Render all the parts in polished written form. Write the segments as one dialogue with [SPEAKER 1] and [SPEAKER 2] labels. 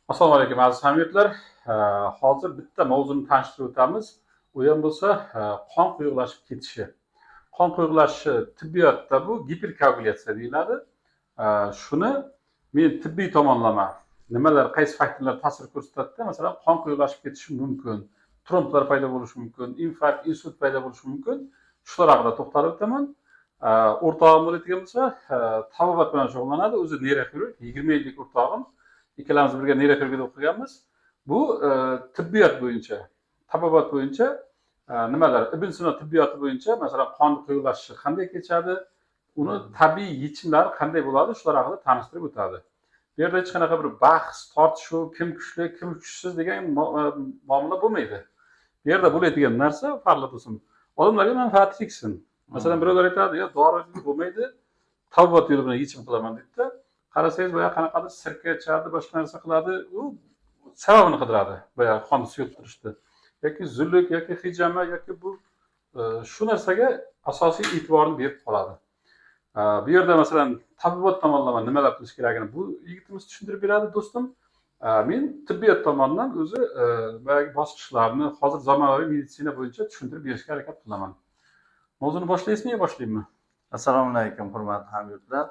[SPEAKER 1] Assalomu alaykum aziz hamyurtlar. Hozir bitta mavzuni tanishtirib o'tamiz. U ham bo'lsa qon quyuqlashib ketishi. Qon quyuqlashishi tibbiyotda bu giperkoagulyatsiya deyiladi. Shuni men tibbiy tomonlama nimalar, qaysi faktorlar ta'sir ko'rsatadi? Masalan, qon quyuqlashib ketishi mumkin, tromblar paydo bo'lishi mumkin, infarkt, insult paydo bo'lishi mumkin. Shular haqida to'xtalib o'taman. O'rtog'im bo'ladigan bo'lsa, tabobat bilan shug'ullanadi. O'zi neyroxirurg, 20 yillik o'rtog'im. Ikkalamiz birga neyroxirurgiyada o'qiganmiz. Bu tibbiyot bo'yicha, tabobat bo'yicha nimalar, Ibn Sino tibbiyoti bo'yicha, masalan, qon quyuqlashishi qanday kechadi, uni tabiiy yechimlari qanday bo'ladi, shular haqida tanishtirib o'tadi. Bu yerda hech qanaqa bir bahs, tortishuv, kim kuchli, kim kuchsiz degan muomala bo'lmaydi. Bu yerda bo'ladigan narsa farqli bo'lsin. Odamlarga manfaati tegsin. Masalan, birovlar aytadi, "Ya, dori bo'lmaydi, tabobat yo'li bilan yechim qilaman" deydi. Qarasangiz, boya qanaqadir sirka ichadi, boshqa narsa qiladi, u sababini qidiradi. Boya qonni suyultirishdi. Yoki zuluk, yoki hijama, yoki bu shu narsaga asosiy e'tiborni berib qoladi. Bu yerda masalan tabobat tomonlama nimalar qilish kerakligini bu yigitimiz tushuntirib beradi do'stim. Men tibbiyot tomonidan o'zi boyagi bosqichlarni hozir zamonaviy meditsina bo'yicha tushuntirib berishga harakat qilaman. Mavzuni boshlaysizmi yo boshlaymanmi?
[SPEAKER 2] Assalomu alaykum hurmatli hamyurtlar.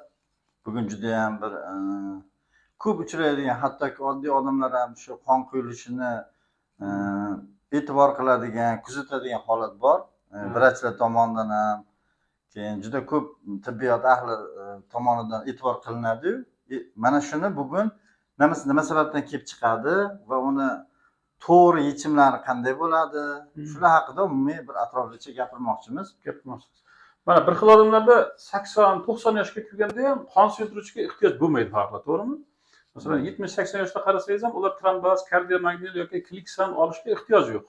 [SPEAKER 2] Bugun juda ham bir ko'p uchraydigan, hattoki oddiy odamlar ham shu qon quyilishini e'tibor qiladigan, kuzatadigan holat bor. Vrachlar tomonidan ham, keyin juda ko'p tibbiyot ahli tomonidan e'tibor qilinadi. Mana shuni bugun nima sababdan kelib chiqadi va uni to'g'ri yechimlari qanday bo'ladi, shular haqida umumiy bir atroflicha gapirmoqchimiz.
[SPEAKER 1] Mana bir xil odamlarda 80-90 yoshga kirganda ham qon suyultiruvchiga ehtiyoj bo'lmaydi farqli, to'g'rimi? Masalan, 70-80 yoshda qarasangiz ham ular tromboz, kardiomagnit yoki kliksan olishga ehtiyoj yo'q.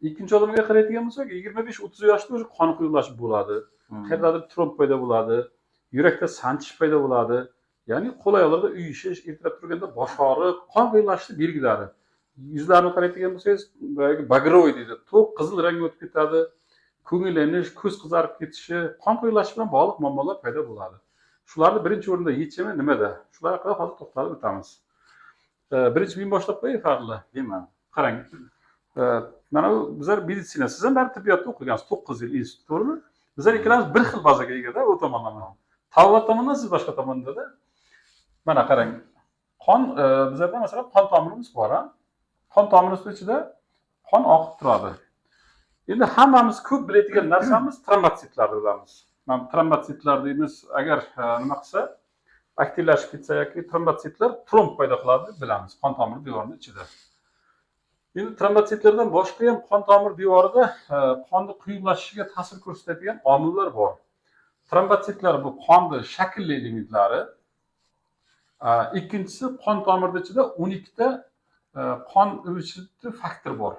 [SPEAKER 1] Ikkinchi odamga qaraydigan bo'lsak, 25-30 yoshda o'sha qon quyuqlashib bo'ladi. Qayerdadir tromb paydo bo'ladi, yurakda sanchish paydo bo'ladi. Ya'ni qo'l oyoqlarda uyushish, ertalab turganda bosh og'riq, qon quyuqlashishi belgilari. Yuzlarni qaraydigan bo'lsangiz, bagrovoy deydi, to'q qizil rangga o'tib ketadi. Ko'ngillanish, ko'z qizarib ketishi, qon quyuqlashishi bilan bog'liq muammolar paydo bo'ladi. Shularni birinchi o'rinda yechimi nimada? Shular haqida hozir to'xtalib o'tamiz. Birinchi men boshlab qo'yay farqli.
[SPEAKER 2] Deyman.
[SPEAKER 1] Qarang. Mana bu bizlar meditsina, siz ham bir tibbiyotda o'qigansiz, 9 yil institut, to'g'rimi? Bizlar ikkalamiz bir xil bazaga egada, u tomonlama. Tabobat tomondan, siz boshqa tomonda-da. Mana qarang. Qon bizlarda masalan qon tomirimiz bor, ha? Qon tomirimiz ichida qon oqib turadi. Endi hammamiz ko'p biladigan narsamiz trombotsitlarni bilamiz. Mana trombotsitlar deymiz, agar nima qilsa, aktivlashib ketsa yoki trombotsitlar tromb paydo qiladi deb bilamiz qon tomir devorining ichida. Endi trombotsitlardan boshqa ham qon tomir devorida qonni quyuqlashishiga ta'sir ko'rsatadigan omillar bor. Trombotsitlar bu qonni shaklli elementlari. Ikkinchisi, qon tomirning ichida 12 ta qon ivishtiruvchi faktor bor.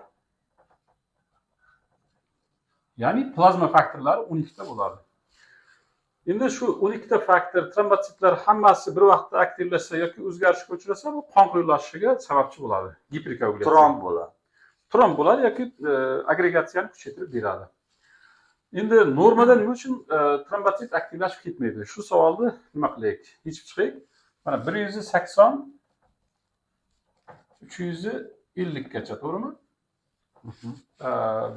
[SPEAKER 1] Ya'ni plazma faktorlari 12 ta bo'ladi. Endi shu 12 ta faktor, trombotsitlar hammasi bir vaqtda aktivlashsa yoki o'zgarishga uchrasa, bu qon quyuqlashishiga sababchi bo'ladi. Giperkoagulyatsiya.
[SPEAKER 2] Tromb bo'ladi.
[SPEAKER 1] Tromb bo'ladi yoki agregatsiyani kuchaytirib beradi. Endi normada nima uchun trombotsit aktivlashib ketmaydi? Shu savolni nima qilaylik? Yechib chiqaylik. Mana 180 350 gacha, to'g'rimi?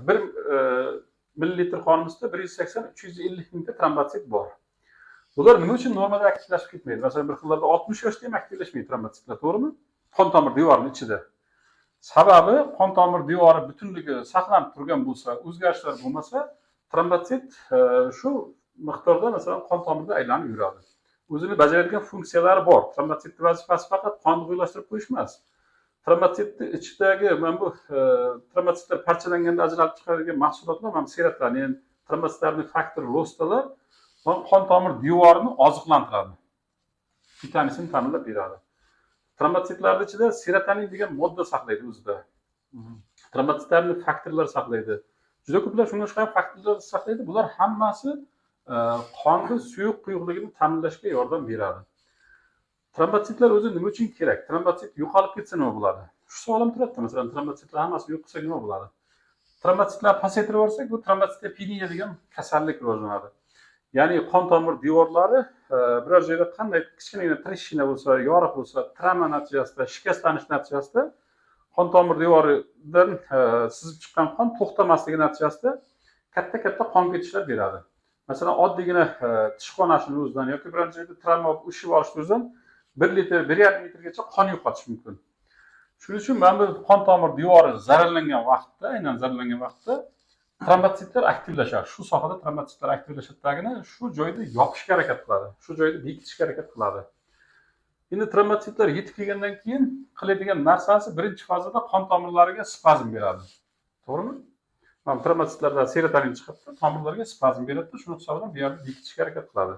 [SPEAKER 1] 1 millilitr qonimizda 180-350 mingta trombotsit bor. Bular nima uchun normada aktivlashib ketmaydi? Masalan, bir xillarda 60 yoshda ham aktivlashmaydi trombotsitlar, to'g'rimi? Qon tomir devorining ichida. Sababi qon tomir devori butunligi saqlanib turgan bo'lsa, o'zgarishlar bo'lmasa, trombotsit shu miqdorda masalan qon tomirda aylanib yuradi. O'zini bajaradigan funksiyalari bor. Trombotsitning vazifasi faqat qonni quyuqlashtirib qo'yish emas. Trombotsitning ichidagi mana bu trombotsitlar parchalanganda ajralib chiqadigan mahsulotlar, mana serotonin, trombotsitlarning faktor rostalar qon tomir devorini oziqlantiradi. Vitaminni ta'minlab beradi. Trombotsitlarning ichida serotonin degan modda saqlaydi o'zida. Trombotsitlarning faktorlar saqlaydi. Juda ko'plar shunga o'xshagan faktorlar saqlaydi. Bular hammasi qonni suyuq quyuqligini ta'minlashga yordam beradi. Trombotsitlar o'zi nima uchun kerak? Trombotsit yo'qolib ketsa nima bo'ladi? Shu savol ham turadi. Masalan, trombotsitlar hammasi yo'q qilsa nima bo'ladi? Trombotsitlar pasaytirib yuborsak, bu trombotsitopeniya degan kasallik rivojlanadi. Ya'ni qon tomir devorlari biror joyda qanday kichkinagina treshina bo'lsa, yoriq bo'lsa, travma natijasida, shikastlanish natijasida qon tomir devoridan sizib chiqqan qon to'xtamasligi natijasida katta qon ketishlar beradi. Masalan, oddiygina tish qonashini o'zidan yoki biror joyda travma olib ushib olishni o'zidan 1 litr, 1,5 litrgacha qon yo'qotish mumkin. Shuning uchun mana bu qon tomir devori zararlangan vaqtda, aynan zararlangan vaqtda trombotsitlar aktivlashadi. Shu sohada trombotsitlar aktivlashadidagina shu joyda yopishga harakat qiladi. Shu joyda bekitishga harakat qiladi. Endi trombotsitlar yetib kelgandan keyin qiladigan narsasi birinchi fazada qon tomirlariga spazm beradi. To'g'rimi? Mana trombotsitlardan serotonin chiqadi, tomirlarga spazm beradi. Shuning hisobidan bu yerda bekitishga harakat qiladi.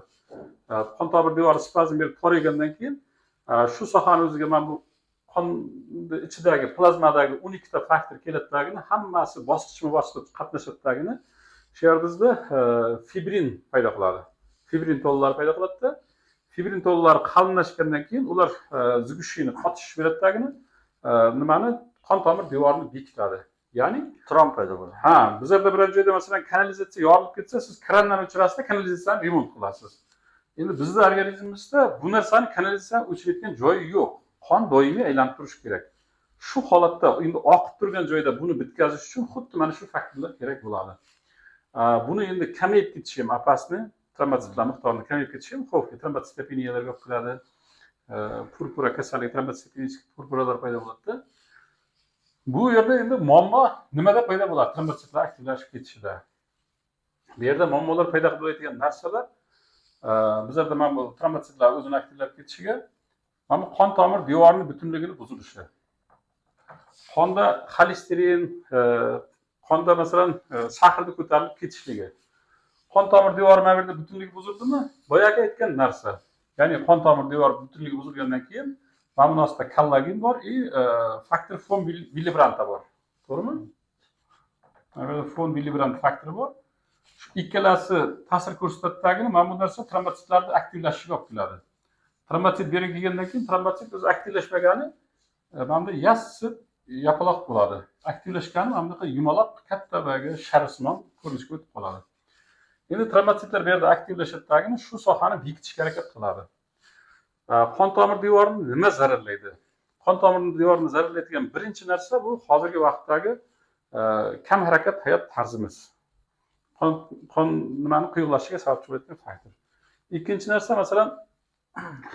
[SPEAKER 1] Qon tomir devori spazm berib toraygandan keyin shu sohani o'ziga mana bu qon ichidagi plazmadagi 12 ta faktor keladidagini hammasi bosqichma-bosqich qatnashadidagini shu yerda bizda fibrin paydo qiladi. Fibrin to'lqinlari paydo qiladida, fibrin to'lqinlari qalinlashgandan keyin ular zigushini qotish beradidagini nimani qon tomir devorini bekitadi. Ya'ni
[SPEAKER 2] tromb paydo bo'ladi.
[SPEAKER 1] Ha, bizlarda biror joyda masalan kanalizatsiya yorilib ketsa, siz krandan o'chirasiz, kanalizatsiyani remont qilasiz. Endi bizning organizmimizda bu narsani kanalizatsiyadan o'chirayotgan joyi yo'q. Qon doimiy aylanib turishi kerak. Shu holatda endi oqib turgan joyda buni bitkazish uchun xuddi mana shu faktorlar kerak bo'ladi. Buni endi kamayib ketishi ham opasni, trombotsitlar miqdorini kamayib ketishi ham xavfli. Trombotsitopeniyalarga olib keladi. Purpura kasalligi, trombotsitopeniya purpuralar paydo bo'ladi. Bu yerda endi muammo nimada paydo bo'ladi? Trombotsitlar aktivlashib ketishida. Bu yerda muammolar paydo bo'ladigan narsalar bizlarda mana bu trombotsitlar o'zini aktivlashib ketishiga mana qon tomir devorining butunligini buzilishi. Qonda xolesterin, qonda masalan sahrni ko'tarilib ketishligi. Qon tomir devori mana bu yerda butunligi buzildimi? Boyagi aytgan narsa. Ya'ni qon tomir devori butunligi buzilgandan keyin mana bu narsa kollagen bor, faktor von Willebrand bor. To'g'rimi? Mana bu von Willebrand faktori bor. Shu ikkalasi ta'sir ko'rsatadidagini mana bu narsa trombotsitlarni aktivlashishiga olib keladi. Trombotsit berib kelgandan keyin trombotsit o'zi aktivlashmagani mana bu yassib yapaloq bo'ladi. Aktivlashgani mana bunaqa yumaloq katta bagi sharsimon ko'rinishga o'tib qoladi. Endi trombotsitlar bu yerda aktivlashadidagini shu sohani bekitishga harakat qiladi. Qon tomir devorini nima zararlaydi? Qon tomir devorini zararlaydigan birinchi narsa bu hozirgi vaqtdagi kam harakat hayot tarzimiz. Qon nimani quyuqlashiga sababchi bo'ladigan faktor. Ikkinchi narsa masalan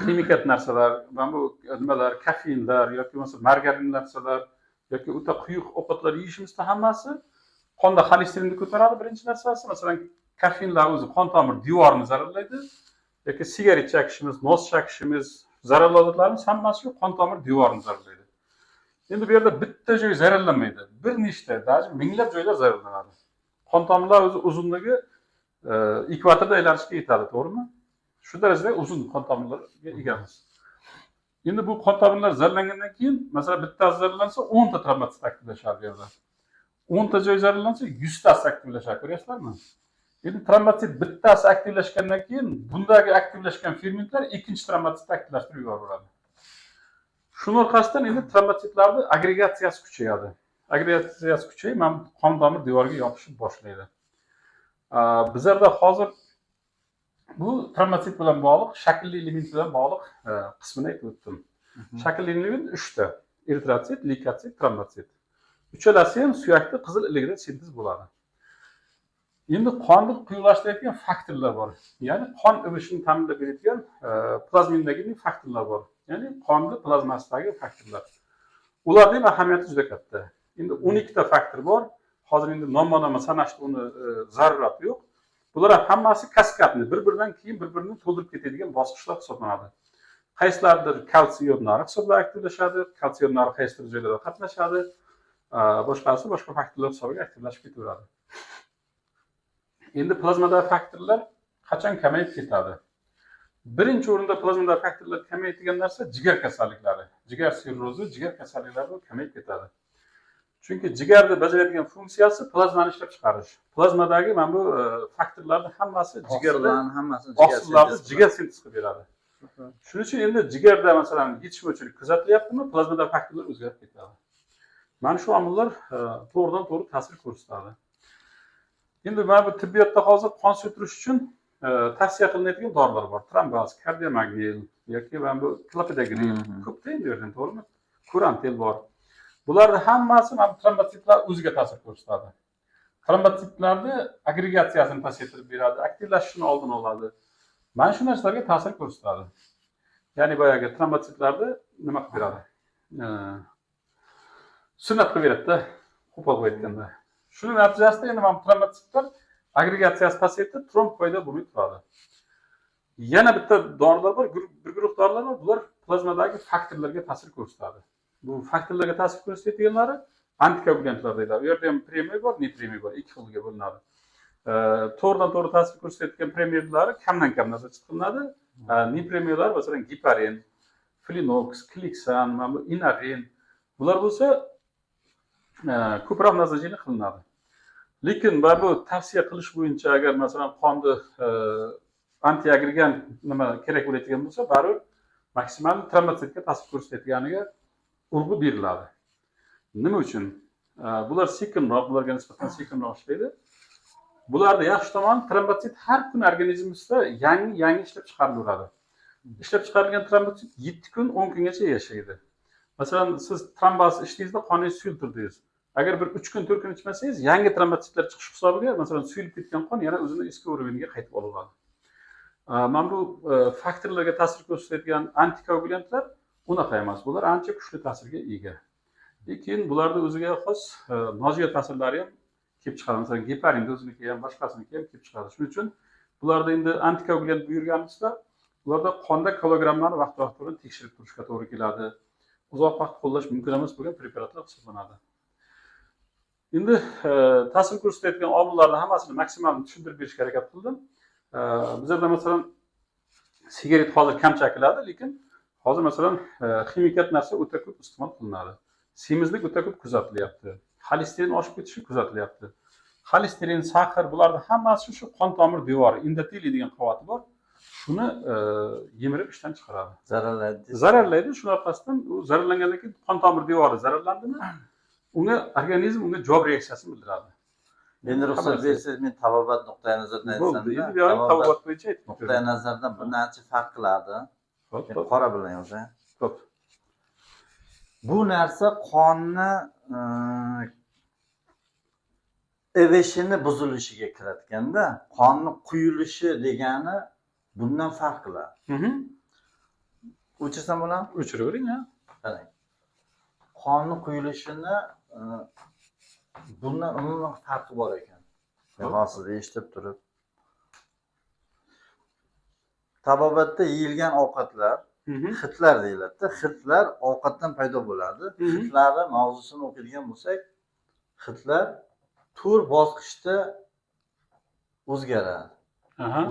[SPEAKER 1] ximikat narsalar, mana bu nimalar, kofeinlar yoki masalan margarin narsalar yoki o'ta quyuq ovqatlar yeyishimizda hammasi qonda xolesterinni ko'taradi. Birinchi narsasi masalan kofeinlar o'zi qon tomir devorini zararlaydi. Yoki sigaret chekishimiz, nos chekishimiz, zararli odatlarimiz hammasi shu qon tomir devorini zararlaydi. Endi bu yerda bitta joy zararlanmaydi. Bir nechta, даже minglab joylar zararlanadi. Qon tomirlar o'zi uzunligi ekvatorda aylanishga yetadi, to'g'rimi? Shu darajada uzun qon tomirlarga egamiz. Endi bu qon tomirlar zararlangandan keyin, masalan, bittasi zararlansa 10 ta trombotsit aktivlashadi bu yerda. 10 ta joy zararlansa 100 tasi aktivlashadi, ko'ryapsizlarmi? Endi trombotsit bittasi aktivlashgandan keyin bundagi aktivlashgan fermentlar ikkinchi trombotsitni aktivlashtirib yuboradi. Shuning orqasidan endi trombotsitlarning agregatsiyasi kuchayadi. Agregatsiyasi kuchayib, mana qon tomir devoriga yopishib boshlaydi. Bizlarda hozir bu trombotsit bilan bog'liq, shaklli element bilan bog'liq qismini aytib o'tdim. Shaklli element 3 ta: eritrotsit, leykotsit, trombotsit. Uchalasi ham suyakda qizil iligida sintez bo'ladi. Endi qonni quyuqlashtiradigan faktorlar bor. Ya'ni qon emishini ta'minlab beradigan plazmindagi faktorlar bor. Ya'ni qonni plazmasidagi faktorlar. Ularning ahamiyati juda katta. Endi 12 ta faktor bor. Hozir endi nomma sanashda uni zarurati yo'q. Bular hammasi kaskadni, bir-biridan keyin bir-birini to'ldirib ketadigan bosqichlar hisoblanadi. Qaysilardir kalsiy ionlari hisobiga aktivlashadi, kalsiy ionlari qaysidir joylarda qatnashadi, boshqasi boshqa faktorlar hisobiga aktivlashib ketaveradi. Endi plazmadagi faktorlar qachon kamayib ketadi? Birinchi o'rinda plazmadagi faktorlar kamayadigan narsa jigar kasalliklari. Jigar sirrozi, jigar kasalliklari kamayib ketadi. Chunki jigarda bajaradigan funksiyasi plazmani ishlab chiqarish. Plazmadagi mana bu faktorlarning hammasi jigarda, oqsillarni jigar sintez qilib beradi. Shuning uchun endi jigarda masalan yetishmovchilik kuzatilyaptimi, plazmadagi faktorlar o'zgarib ketadi. Mana shu omillar to'g'ridan to'g'ri ta'sir ko'rsatadi. Endi mana bu tibbiyotda hozir qon septirish uchun tavsiya qilinadigan dorilar bor. Trombaz, kardiomagnil yoki mana bu klopidogrel. Ko'pda endi yerdan, to'g'rimi? Kurantil bor. Bularning hammasi mana trombositlar o'ziga ta'sir ko'rsatadi. Trombositlarni agregatsiyasini pasaytirib beradi, aktivlashishini oldini oladi. Mana shu narsalarga ta'sir ko'rsatadi. Ya'ni boyagi trombositlarni nima qilib beradi? Sunnat qilib beradi-da, qo'pol aytganda. Shuning natijasida endi mana trombositlar agregatsiyasi pasayib, tromb paydo bo'lmay turadi. Yana bitta dorilar bor, bir guruh dorilar bor. Bular plazmadagi faktorlarga ta'sir ko'rsatadi. Bu faktorlarga ta'sir ko'rsatadiganlari antikoagulantlar deyiladi. U yerda ham premiya bor, nepremiya bor, ikki xilga bo'linadi. To'g'ridan-to'g'ri ta'sir ko'rsatadigan premiyalar kamdan-kam nazarda tutiladi. Nepremiyalar masalan giparin, flinox, kliksan, mana bu inarin. Bular bo'lsa ko'proq nazarda qilinadi. Lekin bu tavsiya qilish bo'yicha agar masalan qonni antiagregant nima kerak bo'ladigan bo'lsa, baribir maksimal trombositga ta'sir ko'rsatadiganiga urg'u beriladi. Nima uchun? Bular sekinroq, bularga nisbatan sekinroq ishlaydi. Bularda yaxshi tomoni trombosit har kun organizmimizda yangi ishlab chiqarilaveradi. Ishlab chiqarilgan trombosit 7 kun, 10 kungacha yashaydi. Masalan, siz tromboz ichdingizda qoningiz suyultirdingiz. Agar bir 3 kun, 4 kun ichmasangiz, yangi trombositlar chiqish hisobiga, masalan, suyulib ketgan qon yana o'zini eski o'rniga qaytib oladi. Mana bu faktorlarga ta'sir ko'rsatadigan antikoagulantlar unaqa emas. Bular ancha kuchli ta'sirga ega. Lekin bularda o'ziga xos nojo'ya ta'sirlari ham kelib chiqadi. Masalan, geparinda o'ziniki ham, boshqasiniki ham kelib chiqadi. Shuning uchun bularda endi antikoagulant buyurganimizda, ularda qonda kilogrammlarni vaqt-vaqt bilan tekshirib turishga to'g'ri keladi. Uzoq vaqt qo'llash mumkin emas bo'lgan preparatlar hisoblanadi. Endi ta'sir ko'rsatadigan omillarning hammasini maksimal tushuntirib berishga harakat qildim. Bizda masalan sigaret hozir kam chekiladi, lekin hozir masalan ximikat narsa o'ta ko'p iste'mol qilinadi. Semizlik o'ta ko'p kuzatilyapti. Xolesterin oshib ketishi kuzatilyapti. Xolesterin, sahar bularning hammasi shu qon tomir devori, endoteliy degan qavati bor. Shuni yemirib ishdan chiqaradi. Zararlaydi. Shuning orqasidan u zararlangandan keyin qon tomir devori zararlandimi, organizm unga javob reaksiyasini bildiradi.
[SPEAKER 2] Endi ruxsat bersangiz, men tabobat nuqtai nazaridan aytsam,
[SPEAKER 1] endi tabobat bo'yicha aytib
[SPEAKER 2] nuqtai nazardan bir narsa farq qiladi. Qora bilan yozing.
[SPEAKER 1] Xo'p.
[SPEAKER 2] Bu narsa qonni evishini buzilishiga kiratganda, qonni quyilishi degani bundan farq qiladi. O'chirsam bo'ladimi?
[SPEAKER 1] O'chiravering, ha.
[SPEAKER 2] Qarang. Qonni quyilishini bundan umuman farqi bor ekan. Men hozir eshitib turib. Tabobatda yeyilgan ovqatlar, hidlar deyiladi. Hidlar ovqatdan paydo bo'ladi. Hidlarni mavzusini o'qiydigan bo'lsak, hidlar 4 bosqichda o'zgaradi.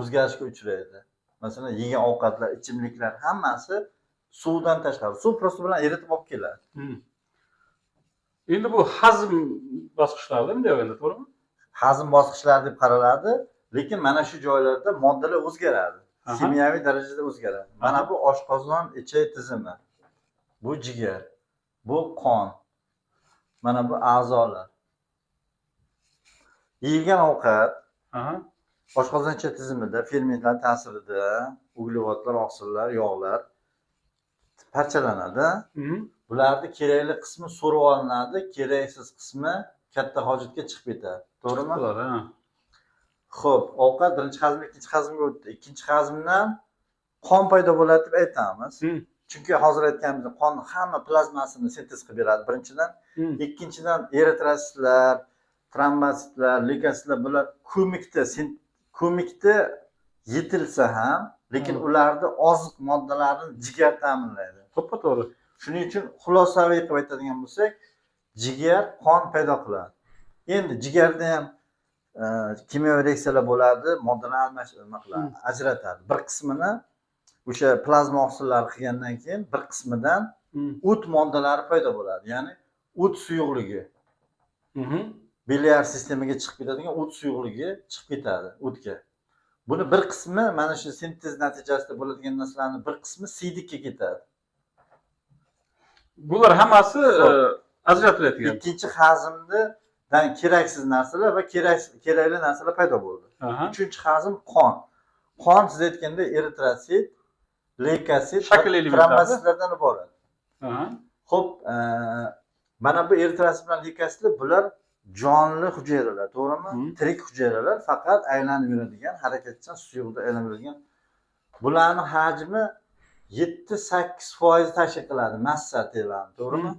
[SPEAKER 2] O'zgarishga uchraydi. Masalan, yegan ovqatlar, ichimliklar hammasi suvdan tashqari, suv prosta bilan eritib olib keladi. Endi
[SPEAKER 1] bu hazm bosqichlaridami deyapman, to'g'rimi?
[SPEAKER 2] Hazm bosqichlari deb qaraladi, lekin mana shu joylarda moddalar o'zgaradi. Kimyoviy darajada o'zgaradi. Mana bu oshqozon ichi tizimi. Bu jigar, bu qon. Mana bu a'zolar. Yeyilgan ovqat oshqozon ichi tizimida fermentlar ta'sirida uglevodlar, oqsillar, yog'lar parchalanadi. Bularning kerakli qismi so'rib olinadi, keraksiz qismi katta hojatga chiqib ketadi. To'g'rimi? Xo'p, ovqat birinchi hazm, ikkinchi hazmga o'tdi. Ikkinchi hazmdan qon paydo bo'ladi deb aytamiz. Chunki hozir aytganimizdek, qon hamma plazmasini sintez qilib beradi birinchidan. Ikkinchidan eritrositlar, trombositlar, leykositlar bular ko'mikda yetilsa ham, lekin ularni oziq moddalarini jigar ta'minlaydi.
[SPEAKER 1] To'g'ri.
[SPEAKER 2] Shuning uchun xulosaviy qilib aytadigan bo'lsak, jigar qon paydo qiladi. Endi jigarda ham kimyoviy reaksiyalar bo'ladi, moddalarni almashtirib qiladi, ajratadi. Bir qismini o'sha plazma oqsillari qilgandan keyin bir qismidan o't moddalari paydo bo'ladi. Ya'ni o't suyuqligi. Biliar sistemaga chiqib ketadigan o't suyuqligi chiqib ketadi o'tga. Buni bir qismi mana shu sintez natijasida bo'ladigan narsalarning bir qismi siydikka ketadi.
[SPEAKER 1] Bular hammasi ajratiladigan.
[SPEAKER 2] Ikkinchi hazmdan keraksiz narsalar va kerakli narsalar paydo bo'ldi. Uchinchi hazm qon. qon siz aytganda eritrosit, leykosit,
[SPEAKER 1] Shakl elementlari.
[SPEAKER 2] trombositlardan iborat.
[SPEAKER 1] Aha.
[SPEAKER 2] Xo'p, mana bu eritrosit bilan leykositlar bular jonli hujayralar, to'g'rimi? Tirik hujayralar, faqat aylanib yuradigan, harakatchan suyuqda aylanib yuradigan. Bularning hajmi 7-8% tashkil qiladi massa terani, to'g'rimi?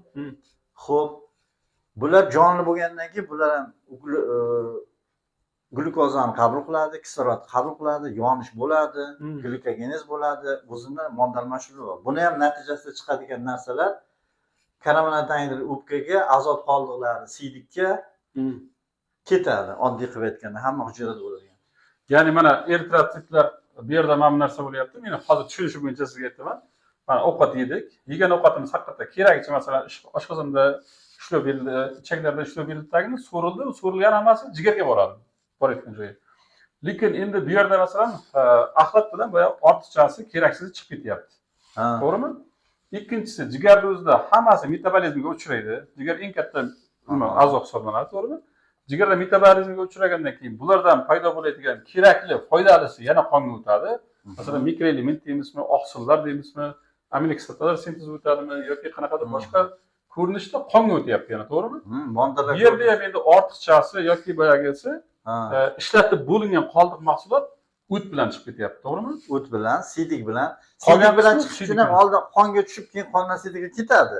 [SPEAKER 2] Xo'p, bular jonli bo'lgandan keyin bular ham glyukozani qabul qiladi, kislorod qabul qiladi, yonish bo'ladi, glikogenez bo'ladi, o'zini modda almashinuvi bor. Buni ham natijasida chiqadigan narsalar karbonat o'pkaga, azot qoldiqlari siydikka ketadi. Oddiy qilib aytganda hamma hujayrada bo'ladigan.
[SPEAKER 1] Ya'ni mana eritrotsitlar bu yerda mana bu narsa bo'lyapti. Men hozir tushunishim bo'yicha sizga aytaman. Mana ovqat yedik. Yegan ovqatimiz haqiqatda keragicha masalan oshqozonda ishlov berildi, ichaklarda ishlov berildidagini so'rildi, so'rilgan hammasi jigarga boradi. Borayotgan joyi. Lekin endi bu yerda masalan axlat bilan boya ortiqchasi keraksiz chiqib ketyapti. To'g'rimi? Ikkinchisi jigarda o'zida hammasi metabolizmga uchraydi. Jigar eng katta a'zo hisoblanadi, to'g'rimi? Jigarda metabolizmga uchragandan keyin bulardan paydo bo'ladigan kerakli, foydalisi yana qonga o'tadi. Masalan, mikroelement deymizmi, oqsillar deymizmi, aminokislotalar sintez o'tadimi yoki qanaqadir boshqa ko'rinishda qonga o'tyapti yana, to'g'rimi?
[SPEAKER 2] Moddalar.
[SPEAKER 1] Bu yerda ham endi ortiqchasi yoki boyagisi ishlatib bo'lingan qoldiq mahsulot o't bilan chiqib ketyapti, to'g'rimi?
[SPEAKER 2] O't bilan, siydik bilan. Siydik bilan chiqish uchun ham oldin qonga tushib, keyin qondan siydiga ketadi.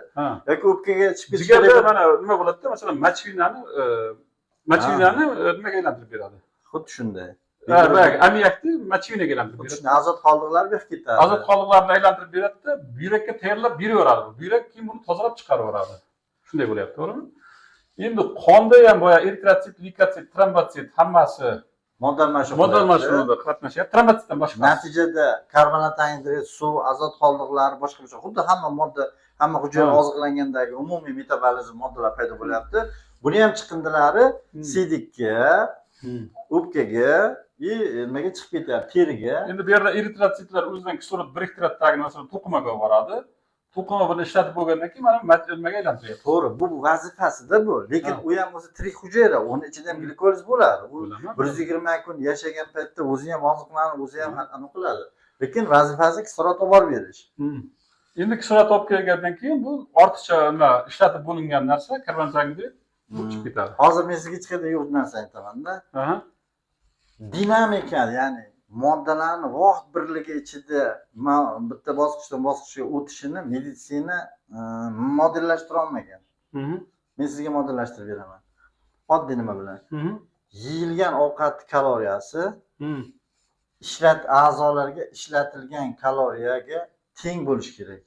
[SPEAKER 2] Yoki o'pkaga chiqib ketishi kerak.
[SPEAKER 1] Jigarda mana nima bo'ladi-da, masalan, mochvinani nimaga aylantirib beradi?
[SPEAKER 2] Xuddi shunday.
[SPEAKER 1] Amiyakni mochvinaga aylantirib beradi.
[SPEAKER 2] Azot qoldiqlari berib ketadi.
[SPEAKER 1] Azot qoldiqlarini aylantirib beradi-da, buyrakka tayyorlab beraveradi. Buyrak keyin buni tozalab chiqaraveradi. Shunday bo'lyapti, to'g'rimi? Endi qonda ham boya eritrosit, leykosit, trombotsit hammasi modda almashinuvida qatnashyapti. Trombotsitdan boshqa.
[SPEAKER 2] Natijada karbonat angidrid, suv, azot qoldiqlari boshqa xuddi hamma modda, hamma hujayra oziqlangandagi umumiy metabolizm moddalar paydo bo'lyapti. Buni ham chiqindilari siydikka, o'pkaga, nimaga chiqib ketyapti, teriga.
[SPEAKER 1] Endi bu yerda eritrotsitlar o'zidan kislorod biriktiradidagi masalan to'qimaga boradi. To'qima buni ishlatib bo'lgandan keyin mana nimaga aylantiryapti.
[SPEAKER 2] To'g'ri, bu vazifasida bu. Lekin u ham o'zi tirik hujayra, uni ichida ham glikoliz bo'ladi. U 120 kun yashagan paytda o'zi ham oziqlanib, o'zi ham aniq qiladi. Lekin vazifasi kislorod olib berish.
[SPEAKER 1] Endi kislorod olib kelgandan keyin bu ortiqcha nima ishlatib bo'lingan narsa karbonat angidrid bu chiqib ketadi.
[SPEAKER 2] Hozir men sizga hech qanday yo'q narsa aytaman-da. Dinamika, ya'ni moddalarni vaqt birligi ichida bitta bosqichdan bosqichga o'tishini meditsina modellashtira olmagan. Men sizga modellashtirib beraman. Oddiy nima bilan? Yeyilgan ovqat kaloriyasi a'zolarga ishlatilgan kaloriyaga teng bo'lishi kerak.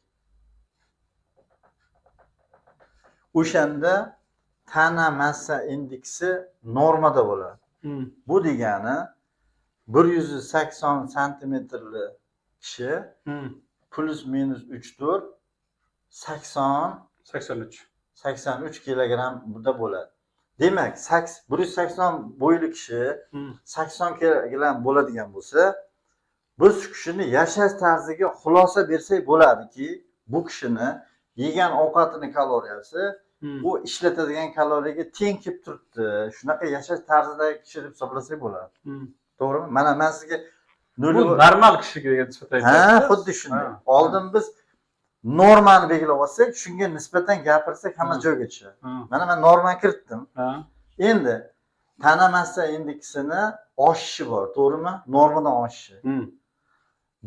[SPEAKER 2] O'shanda tana massa indeksi normada bo'ladi. Bu degani 180 santimetrli kishi plus minus 3-4 83 kilogrammda bo'ladi. Demak, 180 bo'yli kishi 80 kilogramm bo'ladigan bo'lsa, biz shu kishini yashash tarziga xulosa bersak bo'ladiki, bu kishini yegan ovqatining kaloriyasi u ishlatadigan kaloriyaga teng kelib turibdi. Shunaqa yashash tarzidagi kishi deb hisoblasak bo'ladi. To'g'rimi? Mana men sizga
[SPEAKER 1] bu normal kishiga nisbatan
[SPEAKER 2] xuddi shunday. Oldin biz normani belgilab olsak, shunga nisbatan gapirsak hamma joyga tushadi. Mana men normani kiritdim. Endi tana massa indeksini oshishi bor, to'g'rimi? Normadan oshishi.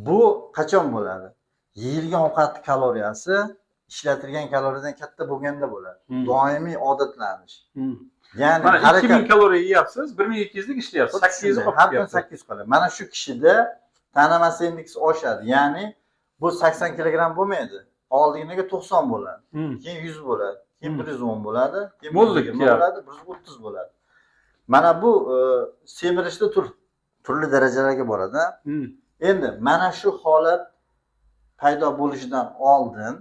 [SPEAKER 2] Bu qachon bo'ladi? Yeyilgan ovqat kaloriyasi ishlatilgan kaloriyadan katta bo'lganda bo'ladi. Doimiy odatlanish. Ya'ni
[SPEAKER 1] mana 2000 kaloriya yeyapsiz, 1200 lik ishlayapsiz, 800 qolib
[SPEAKER 2] har kun 800 qoladi. Mana shu kishida tana massa indeksi oshadi. Ya'ni bu 80 kilogramm bo'lmaydi. Oldingiga 90 bo'ladi. Keyin 100 bo'ladi. Keyin 110 bo'ladi. Keyin 120 bo'ladi, 130 bo'ladi. Mana bu semirishda turli darajalarga boradi. Endi mana shu holat paydo bo'lishidan oldin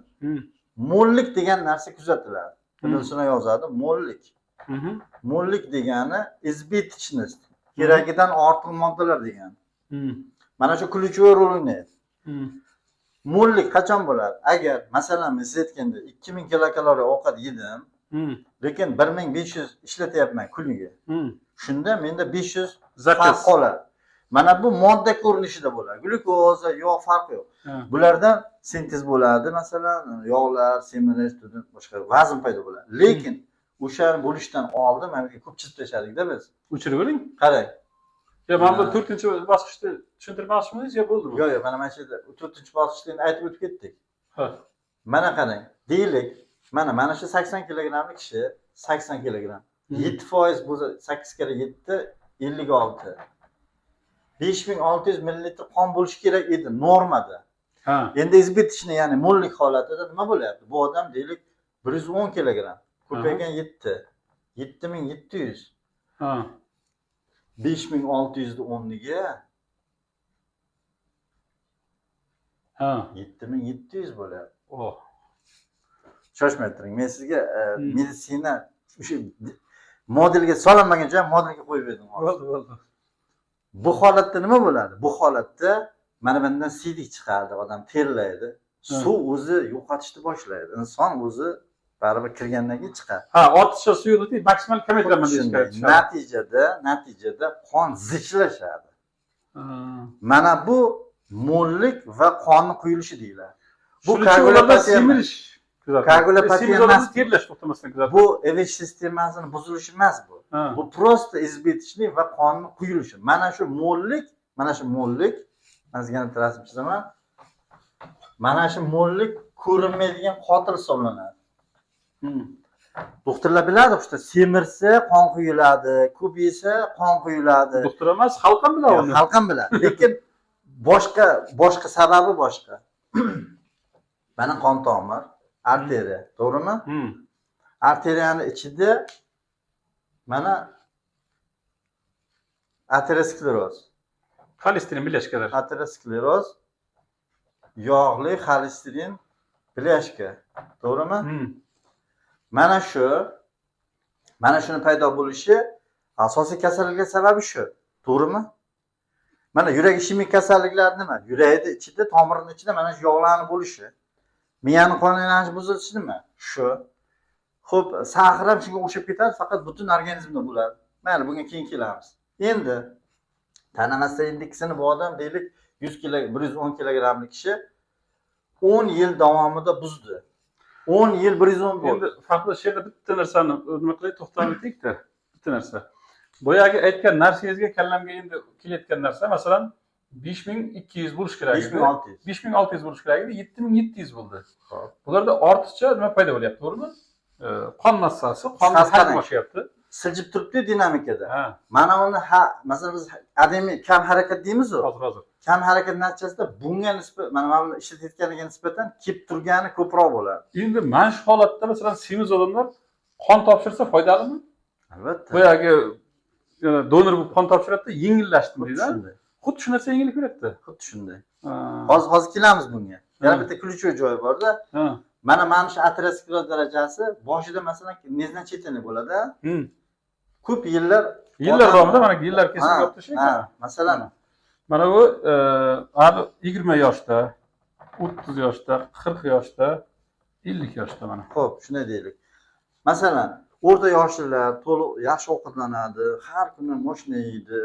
[SPEAKER 2] mollik degan narsa kuzatiladi. Buni yozadi, mollik. Mollik degani избыточность, keragidan ortiq moddalar degani. Mana shu ключевой rol o'ynaydi. Mollik qachon bo'ladi? Agar masalan men siz aytganda 2000 kilokaloriya ovqat yedim, lekin 1500 ishlatyapman kuniga. Shunda menda 500 farq qoladi. Mana bu modda ko'rinishida bo'ladi. Glyukoza, yog' farqi yo'q.
[SPEAKER 1] Ha.
[SPEAKER 2] Bulardan sintez bo'ladi, masalan, yog'lar, semirish, boshqa vazn paydo bo'ladi. Lekin o'sha bo'lishdan oldin mana ko'p chizib tashladik-da biz.
[SPEAKER 1] O'chirib o'ring.
[SPEAKER 2] Qarang.
[SPEAKER 1] Yo, mana bu 4-bosqichda tushuntirmoqchimisiz yo bo'ldimi?
[SPEAKER 2] Yo'q, mana shu yerda 4-bosqichni aytib o'tib ketdik.
[SPEAKER 1] Ha.
[SPEAKER 2] Mana qarang. Deylik, mana shu 80 kilogramlik kishi 80 kilogramm. 7% bo'lsa 8 kere 7 56. 5600 ml qon bo'lishi kerak edi normada.
[SPEAKER 1] Ha.
[SPEAKER 2] Endi избыточный, ya'ni mollik holatida nima bo'lyapti? Bu odam deylik 110 kilogramm. Ko'paygan 7. 7700.
[SPEAKER 1] Ha.
[SPEAKER 2] 5600 ni o'rniga
[SPEAKER 1] Ha.
[SPEAKER 2] 7700 bo'lyapti.
[SPEAKER 1] Oh.
[SPEAKER 2] Shoshmay turing. Men sizga meditsina o'sha modelga solinmagan joy modelga qo'yib berdim.
[SPEAKER 1] Bo'ldi.
[SPEAKER 2] Bu holatda nima bo'ladi? Bu holatda mana bundan siydik chiqadi, odam terlaydi. Suv o'zi yo'qotishni boshlaydi. Inson o'zi baribir kirgandan keyin chiqadi.
[SPEAKER 1] Ha, ortiqcha suyuqlikni maksimal kamaytiraman deyishgan.
[SPEAKER 2] Natijada qon zichlashadi. Mana bu mo'llik va qonni quyilishi deyiladi. Bu koagulyatsiya
[SPEAKER 1] semirish.
[SPEAKER 2] Koagulyatsiya emas,
[SPEAKER 1] terlash to'xtamasdan kuzatadi.
[SPEAKER 2] bu ivich sistemasining buzilishi emas bu. Bu просто избыточный va qonni quyilishi. Mana shu mo'llik, man sizga rasm chizaman. Mana shu mo'llik ko'rinmaydigan qotil hisoblanadi. Doktorlar biladi, işte semirsa qon quyiladi, ko'p yesa qon quyiladi.
[SPEAKER 1] Doktor emas, xalq ham biladi uni.
[SPEAKER 2] Xalq ham biladi. Lekin boshqa sababi boshqa. Mana qon tomir, arteriya, to'g'rimi? Arteriyani ichida mana ateroskleroz.
[SPEAKER 1] Xolesterin bilashkalar.
[SPEAKER 2] Ateroskleroz yog'li xolesterin bilashka. To'g'rimi? Mana shuni paydo bo'lishi asosiy kasalliklar sababi shu. To'g'rimi? Mana yurak ishemik kasalliklar nima? Yurakning ichida, tomirning ichida mana shu yog'larning bo'lishi. Miyaning qon aylanishi buzilishi nima? Shu. Xo'p, sahar ham shunga o'xshab ketadi, faqat butun organizmda bo'ladi. Mayli, bunga keyin kelamiz. Endi tana massa indeksini bu odam deylik 110 kilogrammlik kishi 10 yil davomida buzdi. 10 yil 110 bo'ldi.
[SPEAKER 1] Endi farqli yerda bitta narsani nima qilay to'xtab o'taylik-da. Bitta narsa. Boyagi aytgan narsangizga kallamga endi kelayotgan narsa, masalan, 5200 bo'lish kerak edi. 5600 bo'lish kerak edi, 7700 bo'ldi. Bularda ortiqcha nima paydo bo'lyapti, to'g'rimi? Qon massasi, qonni hajmi oshyapti.
[SPEAKER 2] Siljib turibdi dinamikada. Mana uni masalan biz ademiy kam harakat deymiz-ku.
[SPEAKER 1] Hozir.
[SPEAKER 2] Kam harakat natijasida bunga nisbatan, mana buni ishlatayotganiga nisbatan kelib turgani ko'proq bo'ladi.
[SPEAKER 1] Endi mana shu holatda masalan semiz odamlar qon topshirsa foydalimi?
[SPEAKER 2] Albatta.
[SPEAKER 1] Boyagi donor bo'lib qon topshiradi, yengillashdimi deydi. Xuddi shu narsa yengillik beradi.
[SPEAKER 2] Xuddi shunday. Hozir kelamiz bunga. Yana bitta ключевой joyi bor-da. Mana shu ateroskleroz darajasi boshida masalan nezdan chetini bo'ladi. Ko'p yillar
[SPEAKER 1] davomida mana yillar kesib yotdi shu.
[SPEAKER 2] Masalan,
[SPEAKER 1] mana bu hali 20 yoshda, 30 yoshda, 40 yoshda, 50 yoshda mana.
[SPEAKER 2] Xo'p, shunday deylik. Masalan, o'rta yoshlilar to'liq yaxshi ovqatlanadi, har kuni moshina yeydi,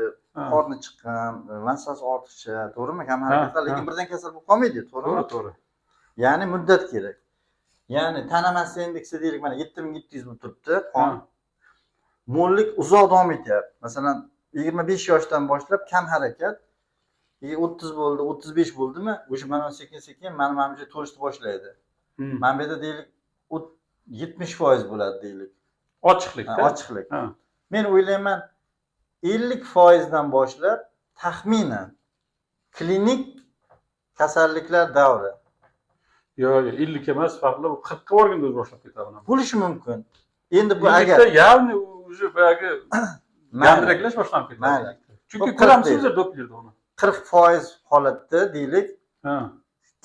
[SPEAKER 2] qorni chiqqan, massasi ortiqcha, to'g'rimi? Kam harakatlar, lekin birdan kasal bo'lib qolmaydi, to'g'rimi?
[SPEAKER 1] To'g'ri.
[SPEAKER 2] Ya'ni muddat kerak. Ya'ni tana massa indeksi deylik mana 7700 bo'lib turibdi, qon. Mo'llik uzoq davom etyapti. Masalan, 25 yoshdan boshlab kam harakat 30 bo'ldi, 35 bo'ldimi? O'sha mana sekin-sekin mana bu to'lishni boshlaydi. Mana bu yerda deylik 70% bo'ladi deylik.
[SPEAKER 1] Ochiqlikda.
[SPEAKER 2] Ochiqlik. Men o'ylayman 50% dan boshlab taxminan klinik kasalliklar davri.
[SPEAKER 1] Yo'q, 50 emas, farqli bu 40 ga borganda o'zi boshlab ketadi.
[SPEAKER 2] Bo'lishi mumkin. Endi bu agar
[SPEAKER 1] ya'ni уже boyagi gandiraklash boshlanib ketadi. Chunki ko'ramsiz do'pirdi uni.
[SPEAKER 2] 40% holatda deylik,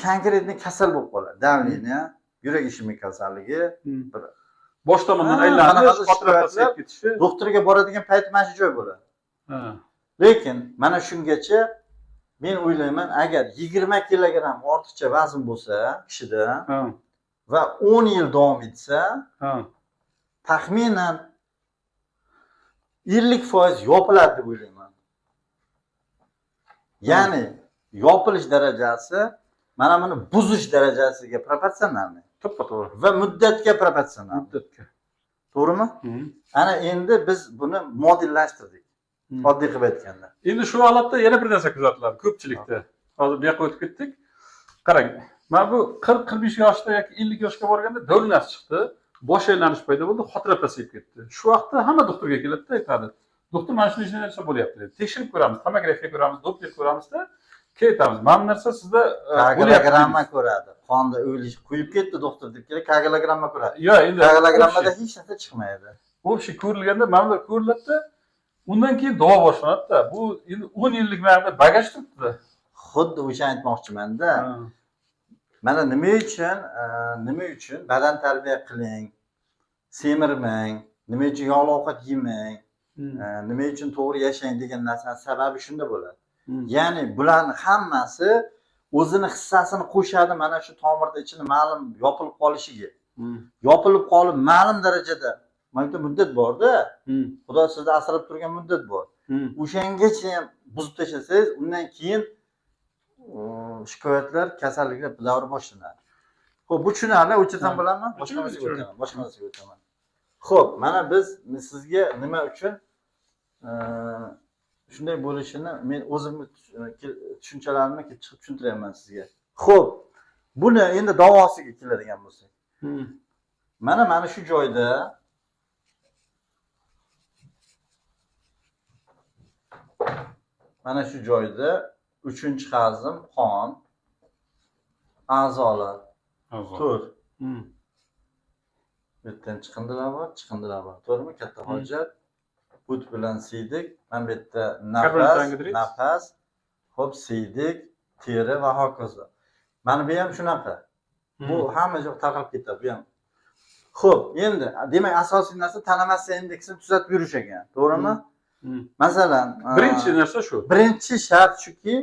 [SPEAKER 2] konkretni kasal bo'lib qoladi. Davleniya, yurak ishemik kasalligi, bir
[SPEAKER 1] bosh tomondan aylanish, xotirasi ketishi.
[SPEAKER 2] Doktorga boradigan payt mana shu joy bo'ladi. Lekin mana shungacha men o'ylayman, agar 20 kilogramm ortiqcha vazn bo'lsa kishida va 10 yil davom etsa, taxminan 50% yopiladi deb o'ylayman. Ya'ni yopilish darajasi mana buni buzish darajasiga proporsionalni
[SPEAKER 1] To'ppa-to'g'ri.
[SPEAKER 2] va muddatga proporsional.
[SPEAKER 1] Muddatga.
[SPEAKER 2] To'g'rimi? Ana endi biz buni modellashtirdik. Oddiy qilib aytganda.
[SPEAKER 1] Endi shu holatda yana bir narsa kuzatiladi ko'pchilikda. Hozir bu yoqqa o'tib ketdik. Qarang, mana bu 40-45 yoshda yoki 50 yoshga borganda do'lnas chiqdi, bosh aylanish paydo bo'ldi, xotira pasayib ketdi. Shu vaqtda hamma doktorga keladi-da, aytadi. Doktor, mana shunday narsa bo'lyapti dedi. Tekshirib ko'ramiz, tomografiya ko'ramiz, doppler ko'ramizda, keyin mana bu narsa sizda
[SPEAKER 2] kagilogramma ko'radi. Qonda o'lish quyib ketdi doktor deb kelib kagilogramma ko'radi.
[SPEAKER 1] Yo'q, endi
[SPEAKER 2] kagilogrammada hech narsa chiqmaydi.
[SPEAKER 1] O'sha ko'rilganda mana bular ko'riladi-da, undan keyin davo boshlanadi-da. Bu endi 10 yillik ma'noda bagaj turibdi-da.
[SPEAKER 2] Xuddi o'sha aytmoqchiman-da. Mana nima uchun badan tarbiya qiling, semirmang, nima uchun yog'li ovqat yemang, nima uchun to'g'ri yashang degan narsaning sababi shunda bo'ladi. Ya'ni bularning hammasi o'zini hissasini qo'shadi mana shu tomirda ichini ma'lum yopilib qolishiga. Yopilib qolib ma'lum darajada mana muddat bor-da. Xudo sizni asrab turgan muddat bor. O'shangacha ham buzib tashlasangiz, undan keyin shikoyatlar, kasalliklar davri boshlanadi. Xo'p, bu tushunarli, o'chirsam bo'ladimi? Boshqa narsaga o'taman. Xo'p, mana biz sizga nima uchun shunday bo'lishini men o'zimni tushunchalarimni chiqib tushuntiryapman sizga. Xo'p, buni endi davosiga keladigan bo'lsak. Mana shu joyda mana shu joyda 3-hazm qon, a'zolar, tur. Bu yerdan chiqindilar bor, to'g'rimi? Katta hojat. But bilan siydik. Mana bu yerda nafas, hop siydik, teri va hokazo. Mana bu ham shunaqa. Bu hamma joy tarqalib ketadi, bu ham. Xo'p, endi demak asosiy narsa tana massa indeksini tuzatib yurish ekan, to'g'rimi? Masalan,
[SPEAKER 1] birinchi narsa shu.
[SPEAKER 2] Birinchi shart shuki,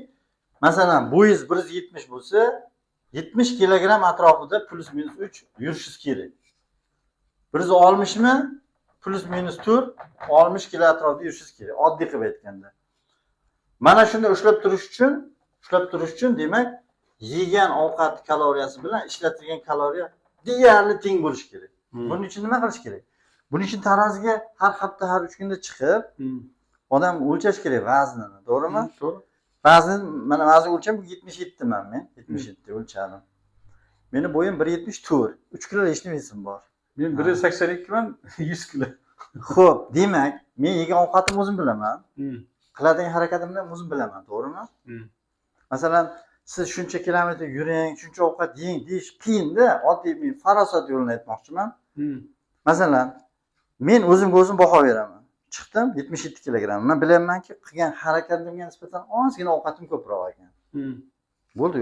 [SPEAKER 2] masalan, bo'yingiz 170 bo'lsa, 70 kilogramm atrofida plus minus 3 yurishingiz kerak. 160 mi? Plus minus 4, 60 kilo atrofida yurishingiz kerak. Oddiy qilib aytganda. Mana shunda ushlab turish uchun demak, yegan ovqat kaloriyasi bilan ishlatilgan kaloriya deyarli teng bo'lishi kerak. Buning uchun nima qilish kerak? Buning uchun taroziga har hafta, har 3 kunda chiqib, odam o'lchash kerak vaznini, to'g'rimi?
[SPEAKER 1] To'g'ri.
[SPEAKER 2] Vazn, mana vazn o'lcham bu 77 man men, 77 o'lchadim. Meni bo'yim 174, 3 kilo hech nimasim bor.
[SPEAKER 1] Men 182 man, 100 kilo.
[SPEAKER 2] Xo'p, demak, men yegan ovqatimni o'zim bilaman. Qiladigan harakatimni o'zim bilaman, to'g'rimi? Masalan, siz shuncha kilometr yuring, shuncha ovqat yeng deyish qiyin-da, oddiy men farosat yo'lini aytmoqchiman. Masalan, men o'zimga o'zim baho beraman. Chiqdim 77 kilogramm. Men bilamanki, qilgan harakatimga nisbatan ozgina ovqatim ko'proq ekan. Bo'ldi,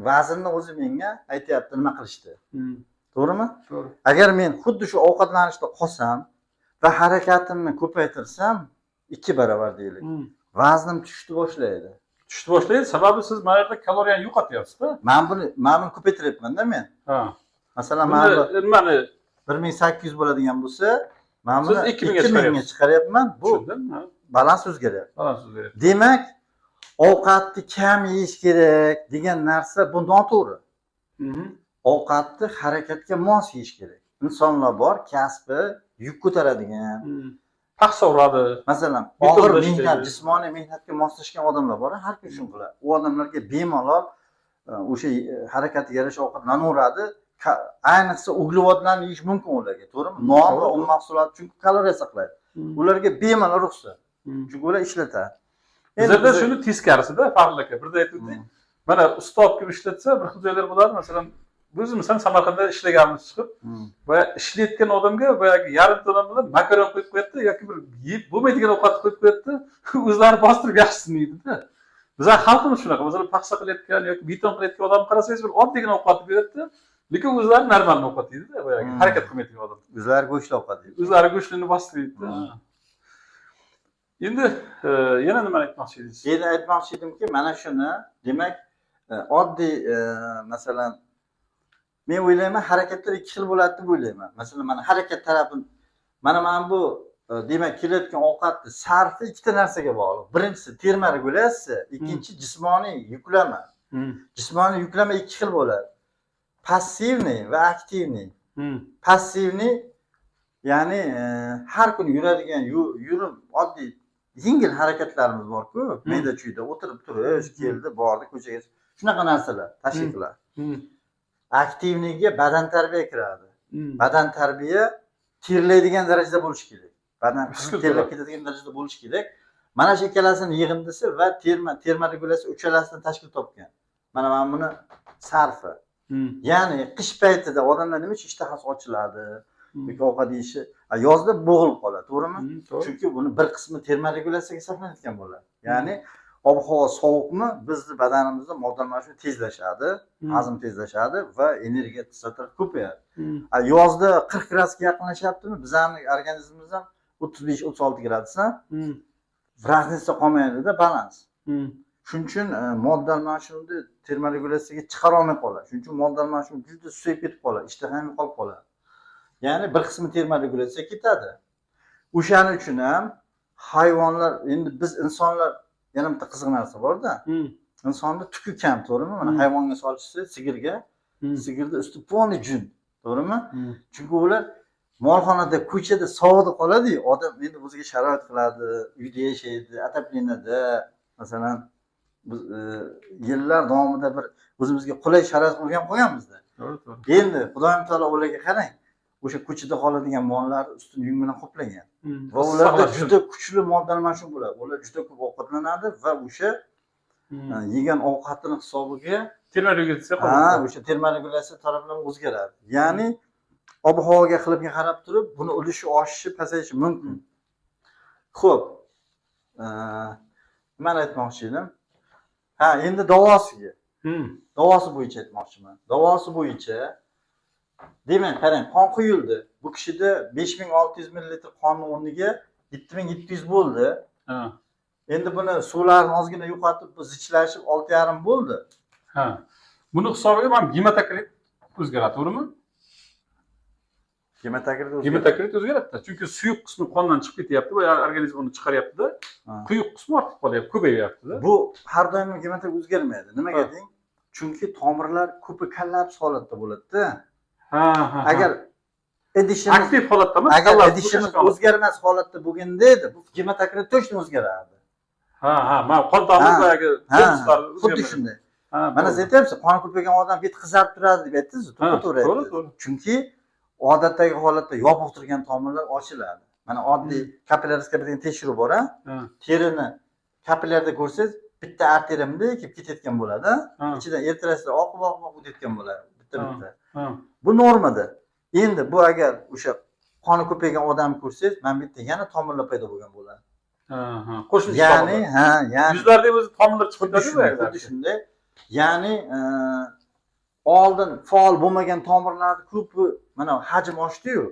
[SPEAKER 2] vaznni o'zi menga aytayapti nima qilishdi. To'g'rimi?
[SPEAKER 1] To'g'ri.
[SPEAKER 2] Agar men xuddi shu ovqatlanishda qolsam va harakatimni ko'paytirsam 2 barobar deylik. Vaznim tushishni boshlaydi.
[SPEAKER 1] Sababi siz mana yerda kaloriyani yo'qotyapsiz-da.
[SPEAKER 2] Men buni ko'paytiryapman-da men. Masalan,
[SPEAKER 1] mana
[SPEAKER 2] 1800 bo'ladigan bo'lsa, men buni
[SPEAKER 1] 2000 ga
[SPEAKER 2] chiqaryapman. Bu balans o'zgaryapti. Demak, ovqatni kam yeyish kerak degan narsa bu noto'g'ri. Ovqatni harakatga mos yeyish kerak. Insonlar bor, kasbi yuk ko'taradigan,
[SPEAKER 1] paxsa uradi.
[SPEAKER 2] Masalan, og'ir mehnat, jismoniy mehnatga moslashgan odamlar bor, har kun shuni qiladi. U odamlarga bemalol o'sha harakatga yarasha ovqatlanadi. Ayniqsa uglevodlarni yeyish mumkin ularga, to'g'rimi? Non va un mahsuloti chunki kaloriya saqlaydi. Ularga bemalol ruxsat. Chunki ular ishlatadi.
[SPEAKER 1] Bizda shuni teskarisida Fahriddin aka, birda aytib o'ting. Mana ustob kirib ishlatsa, bir xil joylar bo'ladi. Masalan, biz misol Samarqandda ishlaganmiz chiqib, va ishlayotgan odamga boyagi yarim tonna bilan makaron qo'yib qo'yadi yoki bir yeb bo'lmaydigan ovqat qo'yib qo'yadi, o'zlari bostirib yaxshisini yeydi-da. Bizlar xalqimiz shunaqa. Masalan, paxsa qilayotgan yoki beton qilayotgan odamni qarasangiz, bir oddiygina ovqat beradi-da. Lekin o'zlari normal ovqat yeydi-da, boyagi harakat qilmaydigan odam.
[SPEAKER 2] O'zlari go'shtli ovqat yeydi.
[SPEAKER 1] O'zlari go'shtini bostiradi-da. Endi yana nima aytmoqchi edingiz?
[SPEAKER 2] Endi aytmoqchi edimki, mana shuni, demak, oddiy masalan, men o'ylayman, harakatlar ikki xil bo'ladi deb o'ylayman. Masalan, mana harakat tarafini, mana bu demak kelayotgan ovqatni sarfi ikkita narsaga bog'liq. Birinchisi terma regulyatsiya, ikkinchi jismoniy yuklama. Jismoniy yuklama ikki xil bo'ladi. Passivniy va aktivniy. Passivniy ya'ni har kuni yuradigan yurim oddiy yengil harakatlarimiz bor-ku, mayda chuyda o'tirib turish, keldi, bordi, ko'chaga. Shunaqa narsalar, tashviqlar. Aktivniyga badan tarbiya kiradi. Badan tarbiya terlaydigan darajada bo'lishi kerak. Badan terlab ketadigan darajada bo'lishi kerak. Mana shu ikkalasini yig'indisi va terma regulyatsiya uchalasidan tashkil topgan. Mana buni sarfi. Ya'ni qish paytida odamlar nima uchun ishtahasi ochiladi? Yoki ovqat yeyishi yozda bo'g'ilib qoladi, to'g'rimi? Chunki buni bir qismi terma regulyatsiyaga sarflanayotgan bo'ladi. Ya'ni ob-havo sovuqmi, bizning badanimizda modda almashuv tezlashadi, hazm tezlashadi va energiya tizatari ko'payadi. Yozda 40 gradusga yaqinlashyaptimi, bizning organizmimiz ham 35-36 gradusdan razniца qolmaydi-da, balans. Shuning uchun modda almashuvni terma regulyatsiyaga chiqara olmay qoladi. Shuning uchun modda almashuv juda susayib ketib qoladi, ishtaham yo'qolib qoladi. Ya'ni bir qismi terma regulyatsiyaga ketadi. O'shaning uchun ham hayvonlar, endi biz insonlar yana bitta qiziq narsa bor-da. Insonda tuki kam, to'g'rimi? Mana hayvonga solishsa, sigirga, sigirda usti polniy jun, to'g'rimi? Chunki ular molxonada, ko'chada sovuqda qoladi-yu, odam endi o'ziga sharoit qiladi, uyda yashaydi, ataplinada, masalan, biz yillar davomida bir o'zimizga qulay sharoit qilgan qo'yganmiz-da. To'g'ri. Endi Xudoyim taolo ularga qarang, o'sha ko'chada qoladigan mollarni ustini yung bilan qoplagan. Va ularda juda kuchli modda almashuv bo'ladi. Ular juda ko'p ovqatlanadi va o'sha yegan ovqatini hisobiga
[SPEAKER 1] terma regulyatsiya qiladi.
[SPEAKER 2] O'sha terma regulyatsiya tarafdan o'zgaradi. Ya'ni ob-havoga qilibga qarab turib, buni ulushi oshishi, pasayishi mumkin. Xo'p. Men aytmoqchi edim. Endi davosiga. Davosi bo'yicha aytmoqchiman. Davosi bo'yicha demak, qarang, qon quyildi. Bu kishida 5600 ml qonni o'rniga 7700 bo'ldi. Endi buni suvlarni ozgina yo'qotib, zichlashib 6,5 bo'ldi.
[SPEAKER 1] Buni hisobiga ham gematokrit o'zgaradi, to'g'rimi? Gematokrit o'zgaradi. Chunki suyuq qismi qondan chiqib ketyapti va organizm uni chiqaryapti-da. Quyuq qismi ortib qolyapti, ko'payyapti-da.
[SPEAKER 2] Bu har doim gematokrit o'zgarmaydi. Nimaga deng? Chunki tomirlar ko'pi kollaps holatda bo'ladi-da. Agar idishimiz
[SPEAKER 1] aktiv holatdami?
[SPEAKER 2] Agar idishimiz o'zgarmas holatda bo'lganda edi, bu gematokrit точно o'zgaradi.
[SPEAKER 1] Men qon tomirlariga
[SPEAKER 2] xuddi shunday. Mana siz aytyapsiz, qon ko'paygan odam bet qizarib turadi deb aytdingiz, to'g'ri. To'g'ri. Chunki odatdagi holatda yopiq turgan tomirlar ochiladi. Mana oddiy kapilyaroskopia degan tekshiruv bor, terini kapillyarda ko'rsangiz, bitta arteriya bunday kelib ketayotgan bo'ladi, ichidan ertiraslar oqib o'tayotgan bo'ladi, bitta-bitta. Bu normada. Endi bu agar o'sha qoni ko'paygan odamni ko'rsangiz, mana bu yerda yana tomirlar paydo bo'lgan bo'ladi.
[SPEAKER 1] Qo'shimcha
[SPEAKER 2] ya'ni
[SPEAKER 1] yuzlarda o'zi tomirlar chiqib ketadi.
[SPEAKER 2] Xuddi shunday. Ya'ni oldin faol bo'lmagan tomirlarni ko'pi mana hajm oshdi-yu,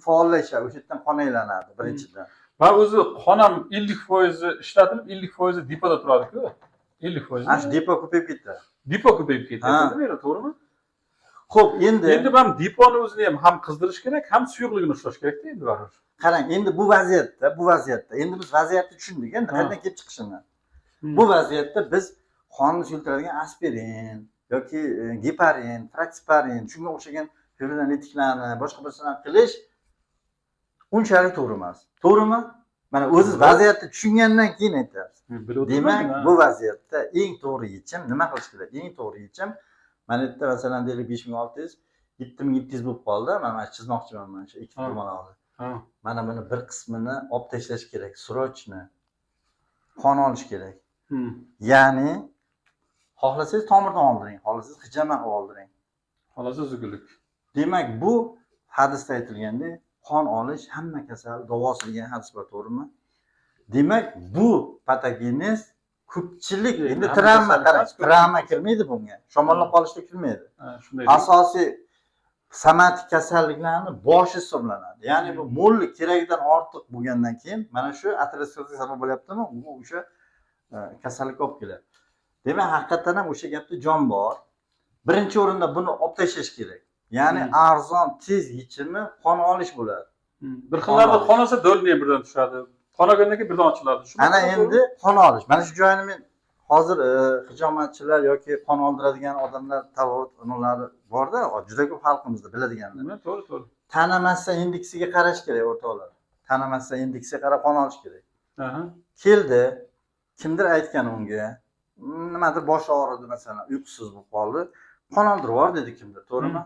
[SPEAKER 2] faollashadi, o'sha yerdan qon aylanadi birinchidan.
[SPEAKER 1] Va o'zi qon ham 50% ishlatilib, 50% depoda turadi-ku. 50%.
[SPEAKER 2] Shu depo ko'payib ketdi.
[SPEAKER 1] Depo ko'payib ketadi, to'g'rimi?
[SPEAKER 2] Xo'p, endi
[SPEAKER 1] ham deponi o'zini ham qizdirish kerak, ham suyuqligini ushlash kerak-da endi baribir.
[SPEAKER 2] Qarang, endi bu vaziyatda endi biz vaziyatni tushundik, endi qayerdan kelib chiqishini. Bu vaziyatda biz qonni suyultiradigan aspirin yoki geparin, fraksiparin, shunga o'xshagan fibrinolytiklarni, boshqa narsalarni qilish unchalik to'g'ri emas. To'g'rimi? Mana o'zingiz vaziyatni tushungandan keyin aytyapsiz. Demak, bu vaziyatda eng to'g'ri yechim nima qilish kerak? Eng to'g'ri yechim mana yerda masalan deylik 5600, 7700 bo'lib qoldi. Mana chizmoqchiman mana shu ikki tomonini. Mana buni bir qismini olib tashlash kerak, srochni. Qon olish kerak. Ya'ni xohlasangiz tomirdan oldiring, xohlasangiz hijama oldiring.
[SPEAKER 1] Xohlasangiz uzuglik.
[SPEAKER 2] Demak, bu hadisda aytilgandek, qon olish hamma kasal davosi degan hadis bor, to'g'rimi? Demak, bu patogenez ko'pchilik endi travma kirmaydi bunga. Shamollab qolishda kirmaydi. Asosiy somatik kasalliklarni boshi hisoblanadi. Ya'ni bu mo'llik keragidan ortiq bo'lgandan keyin mana shu ateroskleroz sabab bo'lyaptimi? U o'sha kasallik olib keladi. Demak, haqiqatan ham o'sha gapda jon bor. Birinchi o'rinda buni olib tashlash kerak. Ya'ni arzon, tez yechimi qon olish bo'ladi.
[SPEAKER 1] Bir xillarda qonasa do'lni ham birdan tushadi. Qonagandan keyin birdan ochiladi.
[SPEAKER 2] Ana endi qon olish. Mana shu joyini men hozir hijomatchilar yoki qon oldiradigan odamlar tavaffutlari borda, juda ko'p xalqimizda biladiganlar.
[SPEAKER 1] To'g'ri.
[SPEAKER 2] Tana massa indeksiga qarash kerak o'rtoqlar. Tana massa indeksiga qarab qon olish kerak. Keldi, kimdir aytgan unga, nimadir bosh og'ridi masalan, uyqusiz bo'lib qoldi. Qon oldirib yubor dedi kimdir, to'g'rimi?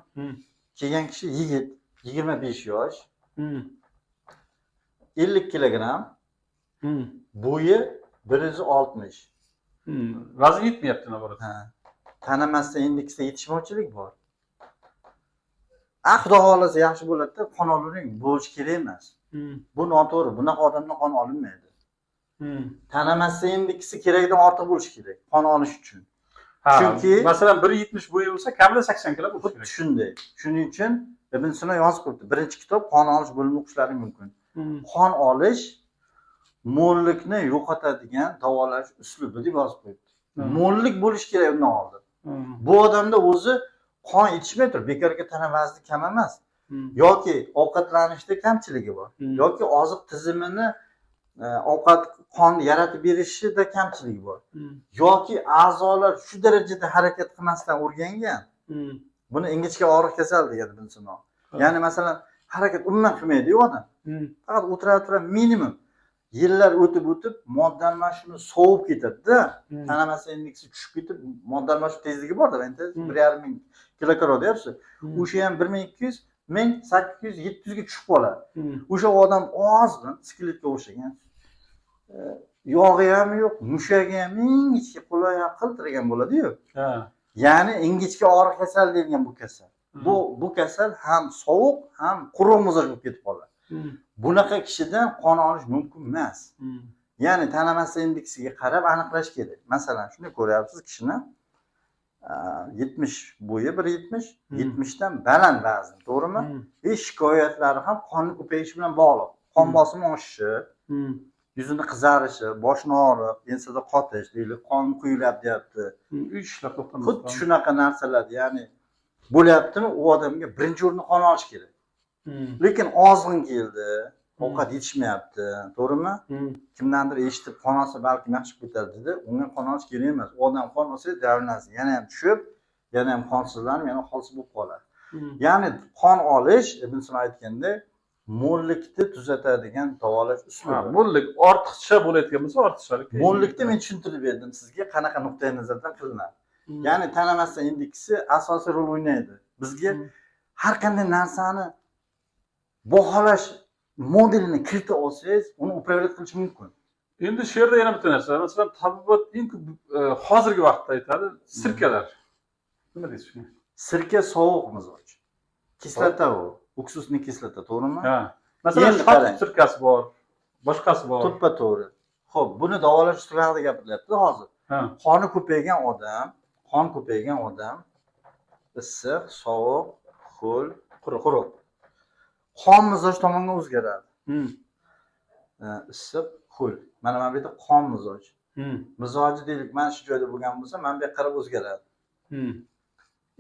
[SPEAKER 2] Kelgan kishi yigit, 25 yosh, 50 kilogramm, bo'yi 160.
[SPEAKER 1] Vazn yetmayapti naborat.
[SPEAKER 2] Tana massa indeksida yetishmovchilik bor. Xudo xolasa yaxshi bo'ladi-da, qon oldirish bo'lish kerak emas. Bu noto'g'ri. Bunaqa odamdan qon olinmaydi. Tana massa indeksi kerakdan ortiq bo'lishi kerak qon olish uchun. Chunki
[SPEAKER 1] masalan 1.70 bo'yi bo'lsa, kamida 80 kilo bo'lishi kerak.
[SPEAKER 2] Shunday. Shuning uchun Ibn Sino yozib qo'yibdi. Birinchi kitob qon olish bo'limini o'qishlaring mumkin. Qon olish mo'llikni yo'qotadigan davolash uslubi deb yozib qo'yibdi. Mo'llik bo'lish kerak undan oldin. Bu odamda o'zi qon yetishmay turib, bekorga tana vazni kam emas. Yoki ovqatlanishda kamchiligi bor, yoki oziq tizimini ovqat qon yaratib berishida kamchiligi bor. Yoki a'zolar shu darajada harakat qilmasdan o'rgangan. Buni ingichka og'riq kasal degan Ibn Sino. Ya'ni masalan, harakat umuman qilmaydi-yu odam. Faqat o'tirib minimum yillar o'tib modda almashuvi sovib ketadi-da. Tana massa indeksi tushib ketib, modda almashuv tezligi bor-da, endi 1.5 kilokalori deyapsiz. O'sha ham 1200, 1800, 700 ga tushib qoladi. O'sha odam ozg'in, skeletga o'xshagan. Yog'i ham yo'q, mushagi ham ingichka, qo'li ham qiltirgan bo'ladi-yu. Ya'ni ingichka og'riq kasal deyilgan bu kasal. Bu kasal ham sovuq, ham quruq mizoj bo'lib ketib qoladi. Bunaqa kishidan qon olish mumkin emas. Ya'ni tana massa indeksiga qarab aniqlash kerak. Masalan, shuni ko'ryapsiz, kishini 70 bo'yi 1.70, 70 dan baland vazn, to'g'rimi? Shikoyatlari ham qonni ko'payishi bilan bog'liq. Qon bosimi oshishi, yuzini qizarishi, boshni og'riq, ensada qotish, deylik, qon quyiladi deyapti.
[SPEAKER 1] Ishlar to'xtamas.
[SPEAKER 2] Xuddi shunaqa narsalar, ya'ni bo'lyaptimi, u odamga birinchi o'rinda qon olish kerak. Lekin ozg'in keldi, ovqat yetishmayapti, to'g'rimi? Kimdandir eshitib qon olsa balki yaxshi ketadi dedi. Unga qon olish kerak emas. U odam qon olsa davlasi yana ham tushib, yana ham qonsizlanib, yana holsiz bo'lib qoladi. Ya'ni qon olish, Ibn Sino aytganda, mo'llikni tuzatadigan davolash uslubi.
[SPEAKER 1] Mo'llik ortiqcha bo'layotgan bo'lsa, ortiqchalik.
[SPEAKER 2] Mo'llikni men tushuntirib berdim sizga, qanaqa nuqtai nazardan qilinadi. Ya'ni tana massa indeksi asosiy rol o'ynaydi. Bizga har qanday narsani baholash modelini kirita olsangiz, uni upravlat qilish mumkin.
[SPEAKER 1] Endi shu yerda yana bitta narsa, masalan, tabibat eng ko'p hozirgi vaqtda aytadi, sirkalar. Nima deysiz shunga?
[SPEAKER 2] Sirka sovuq mizoj. Kislota u, uksusli kislota, to'g'rimi?
[SPEAKER 1] Masalan, shot sirkasi bor, boshqasi bor.
[SPEAKER 2] To'ppa to'g'ri. Xo'p, buni davolash usuli haqida gapirilyapti hozir. Qoni ko'paygan odam issiq, sovuq, ho'l, quruq. Qon mizoj tomonga o'zgaradi. Issiq, ho'l. Mana bu yerda qon mizoj. Mizoji deylik, mana shu joyda bo'lgan bo'lsa, mana bu yoqqa qarab o'zgaradi.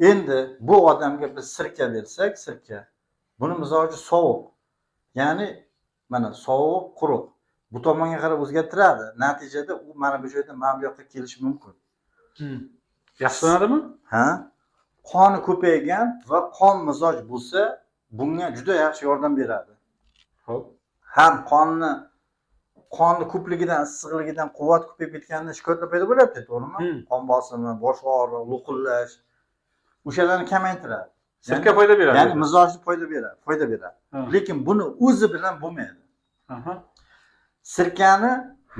[SPEAKER 2] Endi bu odamga biz sirka bersak, sirka. Buni mizoji sovuq. Ya'ni mana sovuq, quruq. Bu tomonga qarab o'zgartiradi. Natijada u mana bu joyda mana bu yoqqa kelishi mumkin.
[SPEAKER 1] Yaxshilanadimi?
[SPEAKER 2] Qoni ko'paygan va qon mizoj bo'lsa, bunga juda yaxshi yordam beradi.
[SPEAKER 1] Xo'p.
[SPEAKER 2] Ham qonni ko'pligidan, issiqligidan quvvat ko'payib ketganda shikoyatlar paydo bo'lyapti, to'g'rimi? Qon bosimi, bosh og'rig'i, lo'qillash o'shalarni kamaytiradi.
[SPEAKER 1] Sirka foyda beradi.
[SPEAKER 2] Ya'ni mizojni foyda beradi. Lekin buni o'zi bilan bo'lmaydi. Sirkani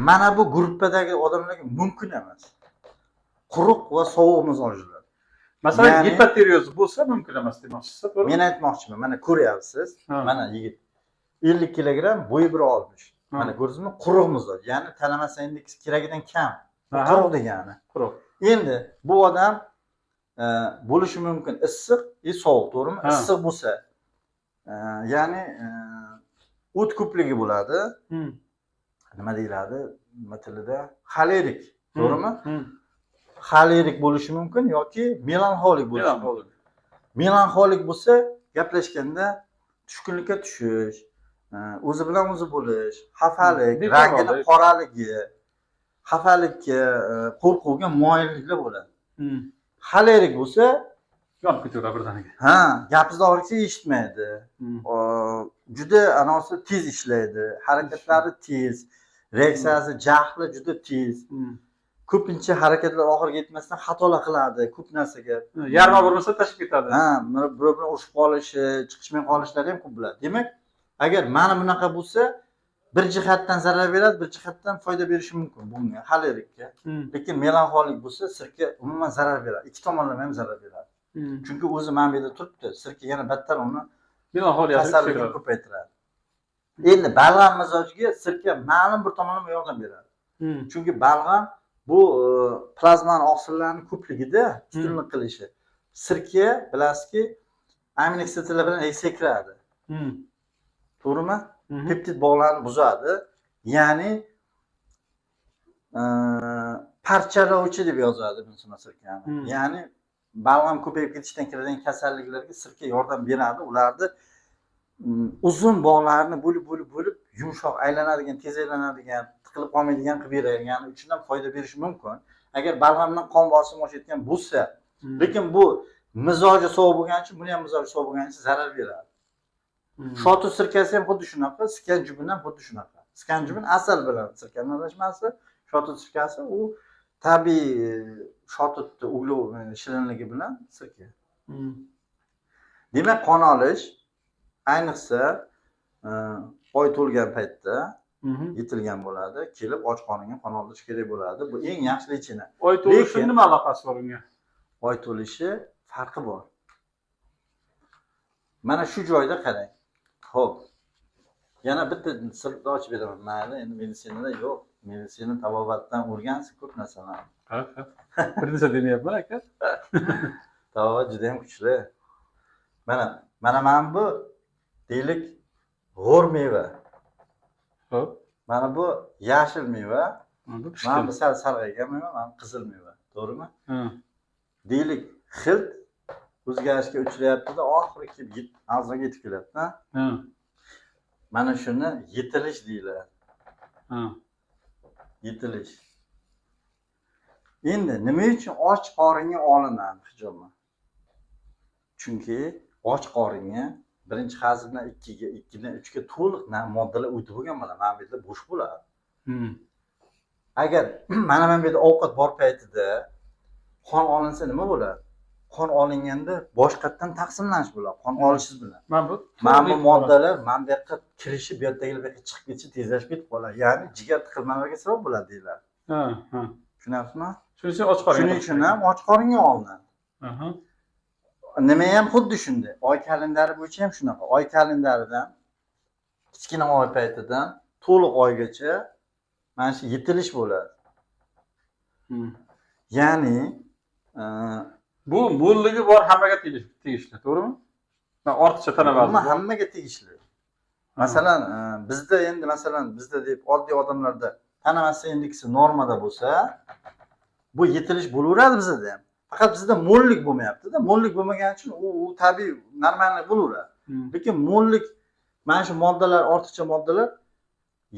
[SPEAKER 2] mana bu gruppadagi odamlarga mumkin emas. Quruq va sovuq mizojlar.
[SPEAKER 1] Masalan, gipotireoz bo'lsa mumkin emas demoqchisiz, to'g'rimi?
[SPEAKER 2] Men aytmoqchiman, mana ko'ryapsiz, mana yigit 50 kilogramm, bo'yi 1.60. Mana ko'rdingizmi? Quruq mizoj, ya'ni tana massa indeksi keragidan kam. Quruq degani.
[SPEAKER 1] Quruq.
[SPEAKER 2] Endi bu odam bo'lishi mumkin issiq va sovuq, to'g'rimi? Issiq bo'lsa, ya'ni o't ko'pligi bo'ladi. Nima deyiladi? Nima tilida? Xolerik, to'g'rimi? Xolerik bo'lishi mumkin yoki melanxolik bo'lishi mumkin. Melanxolik bo'lsa, gaplashganda tushkunlikka tushish, o'zi bilan o'zi bo'lish, xafalik,
[SPEAKER 1] Beparvolik.
[SPEAKER 2] rangini qoraligi, xafalikka, qo'rquvga moyilliklar bo'ladi. Xolerik bo'lsa,
[SPEAKER 1] yonib ketaveradi birdaniga.
[SPEAKER 2] ha, gapingizni oxirigacha eshitmaydi. Juda anosi tez ishlaydi, harakatlari tez, reaksiyasi, jahli juda tez. Ko'pincha harakatlar oxiriga yetmasdan xatolar qiladi, ko'p narsaga.
[SPEAKER 1] Yarmi bo'lmasa tashib ketadi.
[SPEAKER 2] Ha, bir-birini urishib qolishi, chiqishmay qolishlari ham ko'p bo'ladi. Demak, agar mana bunaqa bo'lsa, bir jihatdan zarar beradi, bir jihatdan foyda berishi mumkin bunga, xolerikka. Lekin melanxolik bo'lsa, sirka umuman zarar beradi. Ikki tomonlama ham zarar beradi. Chunki o'zi mana bu yerda turibdi, sirka yana battar uni kasalligini ko'paytiradi. Endi balg'am mizojiga sirka ma'lum bir tomonlama yordam beradi. Chunki balg'am bu plazmani oqsillarni ko'pligida ustunlik qilishi. Sirka bilasizki, aminokislotalar bilan sekiradi. To'g'rimi? Peptid bog'larni buzadi. Ya'ni parchalovchi deb yozadi buni sirkani. Ya'ni balg'am ko'payib ketishdan keladigan kasalliklarga sirka yordam beradi. Ularni uzun bog'larni bo'lib yumshoq aylanadigan, tez aylanadigan, tiqilib qolmaydigan qilib beradi. Ya'ni uchundan foyda berishi mumkin. Agar balg'amdan qon bosimi oshayotgan bo'lsa, lekin bu mizoji sovuq bo'lgani uchun, buni ham mizoji sovuq bo'lgani uchun zarar beradi. Shotut sirkasi ham xuddi shunaqa, skanjubin ham xuddi shunaqa. Skanjubin asal bilan sirkani aralashmasi, shotut sirkasi u tabiiy shotutni uglov shirinligi bilan sirka. Demak, qon olish ayniqsa oy to'lgan paytda yetilgan bo'ladi, kelib och qoringa qon olish kerak bo'ladi. Bu eng yaxshi lechina.
[SPEAKER 1] Oy to'lishi nima aloqasi bor unga?
[SPEAKER 2] Oy to'lishi farqi bor. Mana shu joyda qarang. Xo'p. Yana bitta sirni ochib beraman. Mayli, endi meditsinada yo'q. Meditsina tabobatdan o'rgansiz ko'p narsalarni.
[SPEAKER 1] Ha. Bir narsa demayapman aka.
[SPEAKER 2] Tabobat juda ham kuchli. Mana bu deylik g'o'r meva.
[SPEAKER 1] Xo'p.
[SPEAKER 2] Mana bu yashil meva. Mana bu sal sarg'aygan meva, mana qizil meva. To'g'rimi? Deylik xilt o'zgarishga uchrayapti-da, oxiri kelib a'zoga yetib keladi-da. Mana shuni yetilish deyiladi. Yetilish. Endi nima uchun och qoringa olinadi hijoma? Chunki och qoringa birinchi hazmdan 2 ga, 2 dan 3 ga to'liq moddalar o'tib bo'lgan bo'ladi. Mana bu yerda bo'sh bo'ladi. Agar mana bu yerda ovqat bor paytida qon olinsa nima bo'ladi? Qon olinganda boshqatdan taqsimlanish bo'ladi. Qon olishingiz bilan. Mana bu moddalar mana bu yoqqa kirishi, bu yerdagilarga chiqib ketishi tezlashib ketib qoladi. Ya'ni jigar tiqilmalariga sabab bo'ladi deyiladi. Tushunasizmi? Shuning uchun ham och qoringa olinadi. Nima ham xuddi shunday. Oy kalendari bo'yicha ham shunaqa. Oy kalendaridan kichkina oy paytidan to'liq oygacha mana shu yetilish bo'ladi. Ya'ni
[SPEAKER 1] bu mo'lligi bor hammaga tegishli, to'g'rimi? Ortiqcha tana vazni.
[SPEAKER 2] Hammaga tegishli. Masalan, bizda deb oddiy odamlarda tana massa indeksi normada bo'lsa, bu yetilish bo'laveradi bizda ham. Faqat bizda mo'llik bo'lmayapti-da. Mo'llik bo'lmagani uchun u tabiiy, normal bo'laveradi. Lekin mo'llik, mana shu moddalar, ortiqcha moddalar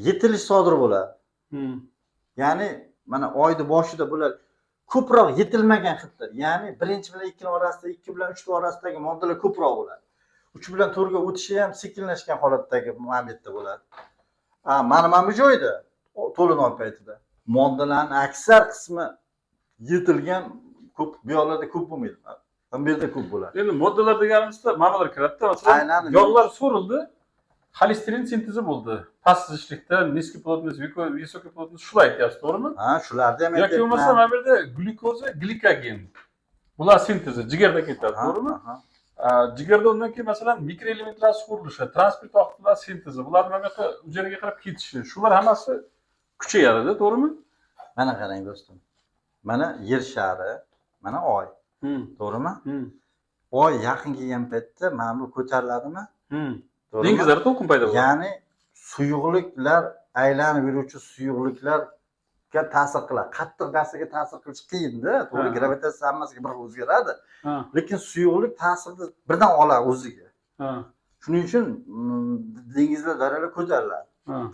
[SPEAKER 2] yetilish sodir bo'ladi. Ya'ni mana oyning boshida bular ko'proq yetilmagan hidlar. Ya'ni 1 bilan 2 orasida, 2 bilan 3 orasidagi moddalar ko'proq bo'ladi. 3 bilan 4 ga o'tishi ham sekinlashgan holatdagi momentda bo'ladi. Mana bu joyda to'lin oy paytida moddalarning aksar qismi yetilgan, ko'p bu yoqlarda ko'p bo'lmaydi. Bu yerda ko'p bo'ladi.
[SPEAKER 1] Endi moddalar deganimizda nimalar kiradi? Masalan, yog'lar so'rildi, xolesterin sintezi bo'ldi. Pastlikda niskiy plotность, visokiy plotность shular aytyapsiz, to'g'rimi?
[SPEAKER 2] Ha, shularni ham
[SPEAKER 1] yoki bo'lmasa mana bu yerda glyukoza, glikogen. Bular sintezi jigarda ketadi, to'g'rimi? Jigarda undan keyin masalan mikroelementlar so'rilishi, transport vaqtida sintezi, bular mana bu yoqqa hujayraga qarab ketishi, shular hammasi kuchayadi, to'g'rimi?
[SPEAKER 2] Mana qarang do'stim. Mana yer shari, mana oy. To'g'rimi? Oy yaqin kelgan paytda mana bu ko'tariladimi?
[SPEAKER 1] Dengizlarda to'lqin paydo bo'ladi.
[SPEAKER 2] Ya'ni suyuqliklar, aylanib yuruvchi suyuqliklarga ta'sir qiladi. Qattiq narsaga ta'sir qilish qiyin-da. To'g'ri, gravitatsiya hammasiga bir o'zgaradi. Lekin suyuqlik ta'sirini birdan oladi o'ziga. Shuning uchun dengizlar, daryolar ko'tariladi.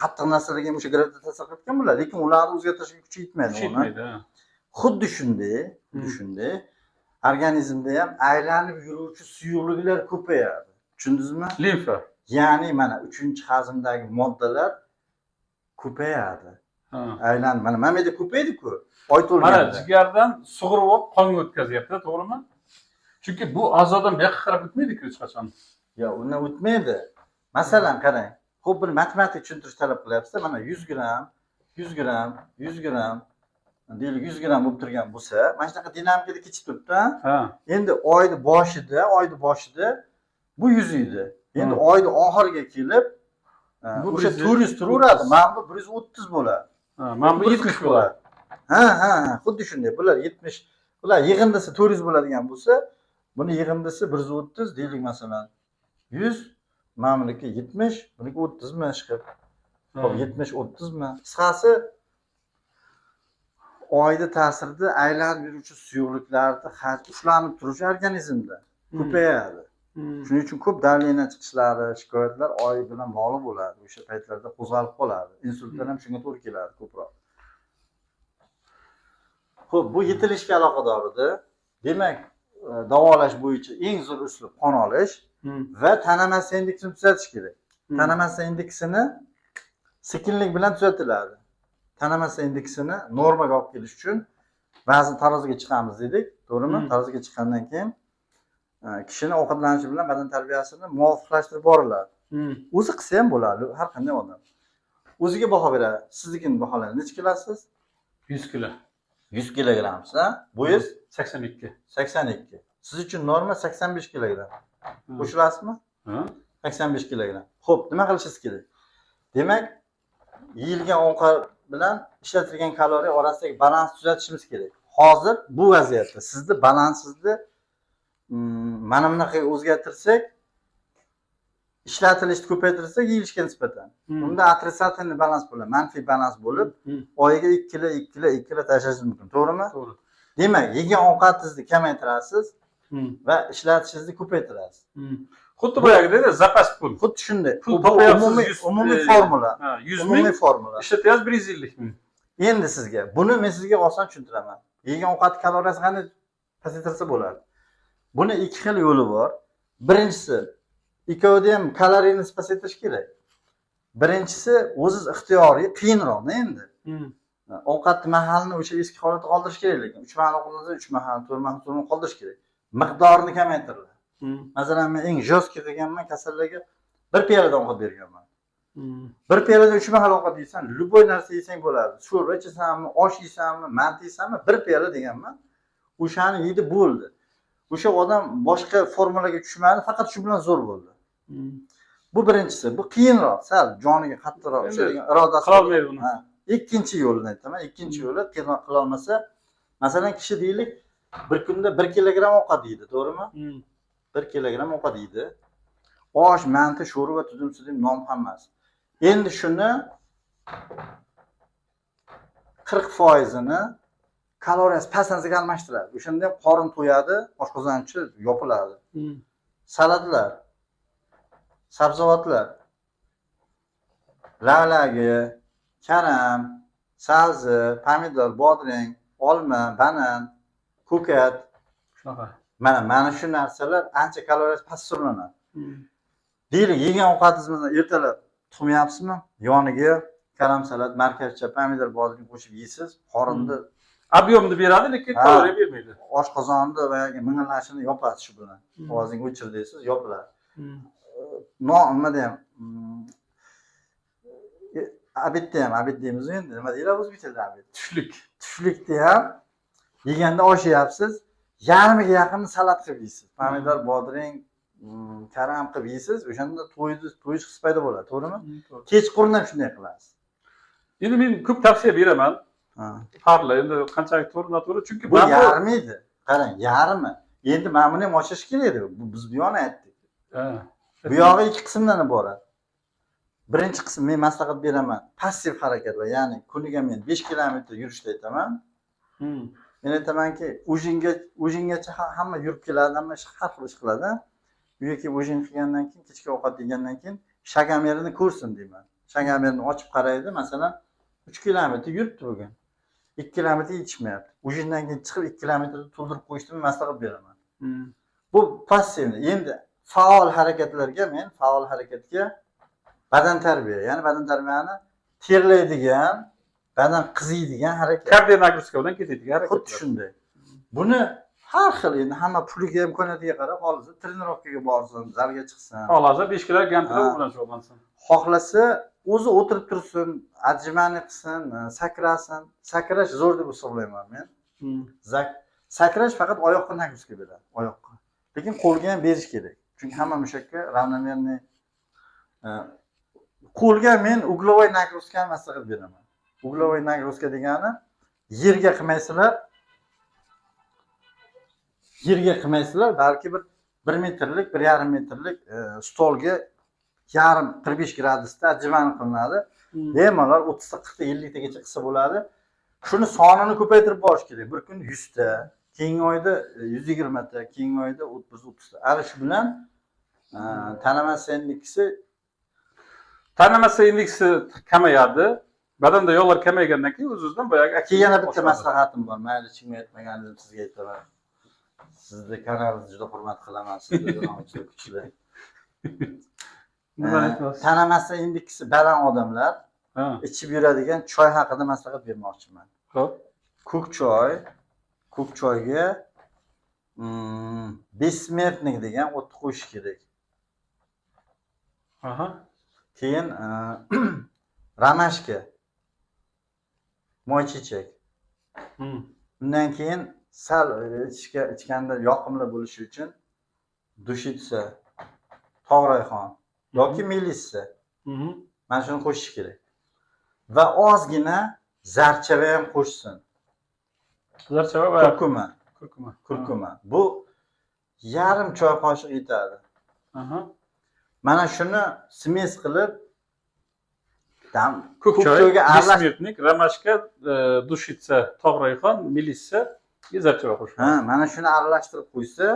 [SPEAKER 2] Qattiq narsalarga ham o'sha gravitatsiya qilgan bo'ladi, lekin ularni o'zgartirishga kuchi yetmaydi.
[SPEAKER 1] Kuchi yetmaydi.
[SPEAKER 2] Xuddi shunday organizmda ham aylanib yuruvchi suyuqliklar ko'payadi. Tushundingizmi?
[SPEAKER 1] Limfa.
[SPEAKER 2] Ya'ni mana 3-hazmdagi moddalar ko'payadi. Aylanib, mana bu yerda ko'paydi-ku. Oy to'lganda.
[SPEAKER 1] Mana jigardan sug'urib olib qonga o'tkazyapti, to'g'rimi? Chunki bu a'zodan bu yoqqa qarab o'tmaydi-ku hech qachon.
[SPEAKER 2] Yo, undan o'tmaydi. Masalan, qarang. Xo'p, bir matematik tushuntirish talab qilyapsiz. Mana 100 gram, 100 gram, 100 gram, deylik 100 gram bo'lib turgan bo'lsa, mana shunaqa dinamikada kechib turibdi. Endi oyning boshida bu 100 edi. Endi oyning oxiriga kelib o'sha 400 turaveradi. Mana bu 130 bo'ladi.
[SPEAKER 1] Mana bu 70 bo'ladi.
[SPEAKER 2] Xuddi shunday. Bular 70, bular yig'indisi 400 bo'ladigan bo'lsa, buni yig'indisi 130 deylik masalan. 100, mana buniki 70, buniki 30 mi chiqib. Xo'p, 70 30 mi? Qisqasi oyda ta'sirida aylanib yuruvchi suyuqliklarni ushlanib turishi organizmda ko'payadi. Shuning uchun ko'p davleniya chiqishlari, shikoyatlar oy bilan bog'liq bo'ladi. O'sha paytlarda qo'zg'alib qoladi. Insultlar ham shunga to'g'ri keladi ko'proq. Xo'p, bu yetilishga aloqador edi. Demak, davolash bo'yicha eng zo'r usul qon olish va tana massa indeksini tuzatish kerak. Tana massa indeksini sekinlik bilan tuzatiladi. Tana massa indeksini normaga olib kelish uchun ba'zi taroziga chiqamiz dedik, to'g'rimi? Taroziga chiqqandan keyin kishini ovqatlanishi bilan badan tarbiyasini muvofiqlashtirib boriladi. O'zi qilsa ham bo'ladi, har qanday odam. O'ziga baho beradi. Siznikini baholang. Necha kilosiz?
[SPEAKER 1] 100 kilo.
[SPEAKER 2] 100 kilogrammsiz, ha? Bo'yingiz
[SPEAKER 1] 82.
[SPEAKER 2] 82. Siz uchun norma 85 kilogramm. Qo'shilasizmi? 85 kilogramm. Xo'p, nima qilishingiz kerak? Demak, yeyilgan ovqat bilan ishlatilgan kaloriya orasidagi balans tuzatishimiz kerak. Hozir bu vaziyatda sizni balansingizni mana bunaqa o'zgartirsak, ishlatilishni ko'paytirsak, yeyilishga nisbatan. Unda отрицательный balans bo'ladi, manfiy balans bo'lib, oyiga 2 kilo, 2 kilo, 2 kilo tashlashingiz mumkin, to'g'rimi? To'g'ri. Demak, yegan ovqatingizni kamaytirasiz va ishlatishingizni ko'paytirasiz.
[SPEAKER 1] Xuddi boyagidek zapas pul.
[SPEAKER 2] Xuddi shunday.
[SPEAKER 1] Pul topayapsiz,
[SPEAKER 2] umumiy formula.
[SPEAKER 1] 100 ming
[SPEAKER 2] formula.
[SPEAKER 1] Ishlatyapsiz 150 ming.
[SPEAKER 2] Endi sizga buni men sizga oson tushuntiraman. Yegan ovqat kaloriyasi qanday pasaytirsa bo'ladi? Buni ikki xil yo'li bor. Birinchisi, ikkovida ham kaloriyani pasaytirish kerak. Birinchisi o'ziz ixtiyoriy, qiyinroq endi. Ovqat mahalini o'sha eski holatda qoldirish kerak, lekin 3 mahal ovqatda 3 mahal, 4 mahal qoldirish kerak. Miqdorini kamaytiradi. Masalan, men eng jostki qilganman, kasallarga 1 piyoladan ovqat berganman. 1 piyoladan 3 mahal ovqat yeysan, любой narsa yesang bo'ladi. Sho'rva ichasanmi, osh yeysanmi, manta yeysanmi, 1 piyola deganman. O'shani yeydi bo'ldi. O'sha odam boshqa formulaga tushmadi, faqat shu bilan zo'r bo'ldi. Bu birinchisi, bu qiyinroq, sal joniga qattiqroq, o'sha irodasi
[SPEAKER 1] qila olmaydi buni.
[SPEAKER 2] Ikkinchi yo'lini aytaman. Ikkinchi yo'li qiyinroq qila olmasa, masalan, kishi deylik, bir kunda 1 kilogramm ovqat yeydi, to'g'rimi? 1 kilogramm ovqat yeydi. Osh, manta, sho'rva, tudim, non hammasi. Endi shuni 40%ni kaloriyasi pastlasiga almashtiradi. O'shanda ham qorin to'yadi, oshqozonchi yopiladi. Salatlar, sabzavotlar, lavlagi, karam, sabzi, pomidor, bodring, olma, banan, ko'kat.
[SPEAKER 1] Shunaqa.
[SPEAKER 2] Mana shu narsalar ancha kaloriyasi past hisoblanadi. Deylik, yegan ovqatingizni ertalab tuxum yapsizmi? Yoniga karam salat, markazcha, pomidor, bodring qo'shib yeysiz, qorinni
[SPEAKER 1] Объемni beradi, lekin kaloriya bermaydi.
[SPEAKER 2] Oshqozonni va ming'illashini yopadi shu bilan. Ovozingni o'chir deysiz, yopiladi. Nima deyam? Abitda ham, abit deymiz endi. Nima deyiladi o'zbek tilida abit?
[SPEAKER 1] Tushlik.
[SPEAKER 2] Tushlikda ham yeganda osh yeyapsiz, yarmiga yaqin salat qilib yeysiz. Pomidor, bodring, karam qilib yeysiz, o'shanda to'yish his paydo bo'ladi, to'g'rimi? Kechqurun ham shunday qilasiz.
[SPEAKER 1] Endi men ko'p tavsiya beraman. Parla, endi qanchalik to'g'ri, noto'g'ri, chunki
[SPEAKER 2] bu yarmi edi. Qarang, yarmi. Endi men buni ham ochish kerak edi. Biz bu yoqni aytdik. Bu yog'i ikki qismdan iborat. Birinchi qism men maslahat beraman. Passiv harakatlar, ya'ni kuniga men 5 kilometr yurishni aytaman. Men aytamanki, o'zinggacha hamma yurib keladi, hamma har xil ish qiladi. uyga kelib ujin qilgandan keyin, kechki ovqat yegandan keyin shagamerini ko'rsin deyman. Shagamerini ochib qaraydi, masalan, 3 kilometr yuribdi bugun. 2 kilometr yetishmayapti. Ujindan keyin chiqib 2 kilometrni to'ldirib qo'yishni maslahat beraman. Bu passivni. Endi faol harakatga badan tarbiya, ya'ni badan tarbiyani terlaydigan, badan qiziydigan harakat.
[SPEAKER 1] Kardiyo nagruzka bilan ketadigan harakat.
[SPEAKER 2] Xuddi shunday. Buni har xil, endi hamma puliga, imkoniyatiga qarab, xohlasa trenirovkaga borsin, zalga chiqsin.
[SPEAKER 1] Xohlasa 5 kilo gantalar bilan shug'ullansin.
[SPEAKER 2] Xohlasa o'zi o'tirib tursin, atjimani qilsin, sakrasin. Sakrash zo'r deb hisoblayman men. Sakrash faqat oyoqqa nagruzka beradi, oyoqqa. Lekin qo'lga ham berish kerak. Chunki hamma mushakka ravnomerniy qo'lga men uglovoy nagruzka maslahat beraman. Uglovoy nagruzka degani yerga qilmaysizlar, balki bir 1 metrlik, 1,5 metrlik stolga 45 gradusda atjimani qilinadi. Bemalol 30 ta, 40 ta, 50 tagacha qilsa bo'ladi. Shuni sonini ko'paytirib borish kerak. Bir kun 100 ta, keyingi oyda 120 ta, keyingi oyda 30 ta. Ana shu bilan tana massa
[SPEAKER 1] indeksi kamayadi. Badanda yog'lar kamaygandan keyin o'z-o'zidan boyagi
[SPEAKER 2] yana bitta maslahatim bor. Mayli chimga aytmaganimni sizga aytaman. Sizni kanalingizni juda hurmat qilaman. Sizni juda kuchli. Tana massa indeksi baland odamlar ichib yuradigan choy haqida maslahat bermoqchiman.
[SPEAKER 1] Xo'p.
[SPEAKER 2] Ko'k choyga besmertnik degan o'tni qo'shish kerak. Keyin ramashka, moychechak. Undan keyin sal ichganda yoqimli bo'lishi uchun dushitsa, tog' rayhon yoki melissa. Mana shuni qo'shish kerak. Va ozgina zarchava ham qo'shsin.
[SPEAKER 1] Zarchava va
[SPEAKER 2] kurkuma. Bu yarim choy qoshiq yetadi. Mana shuni smes qilib
[SPEAKER 1] ko'k choyga aralashtirib, ramashka, dushitsa, tog' rayhon, melissa, zarchava qo'shib.
[SPEAKER 2] Mana shuni aralashtirib qo'ysa,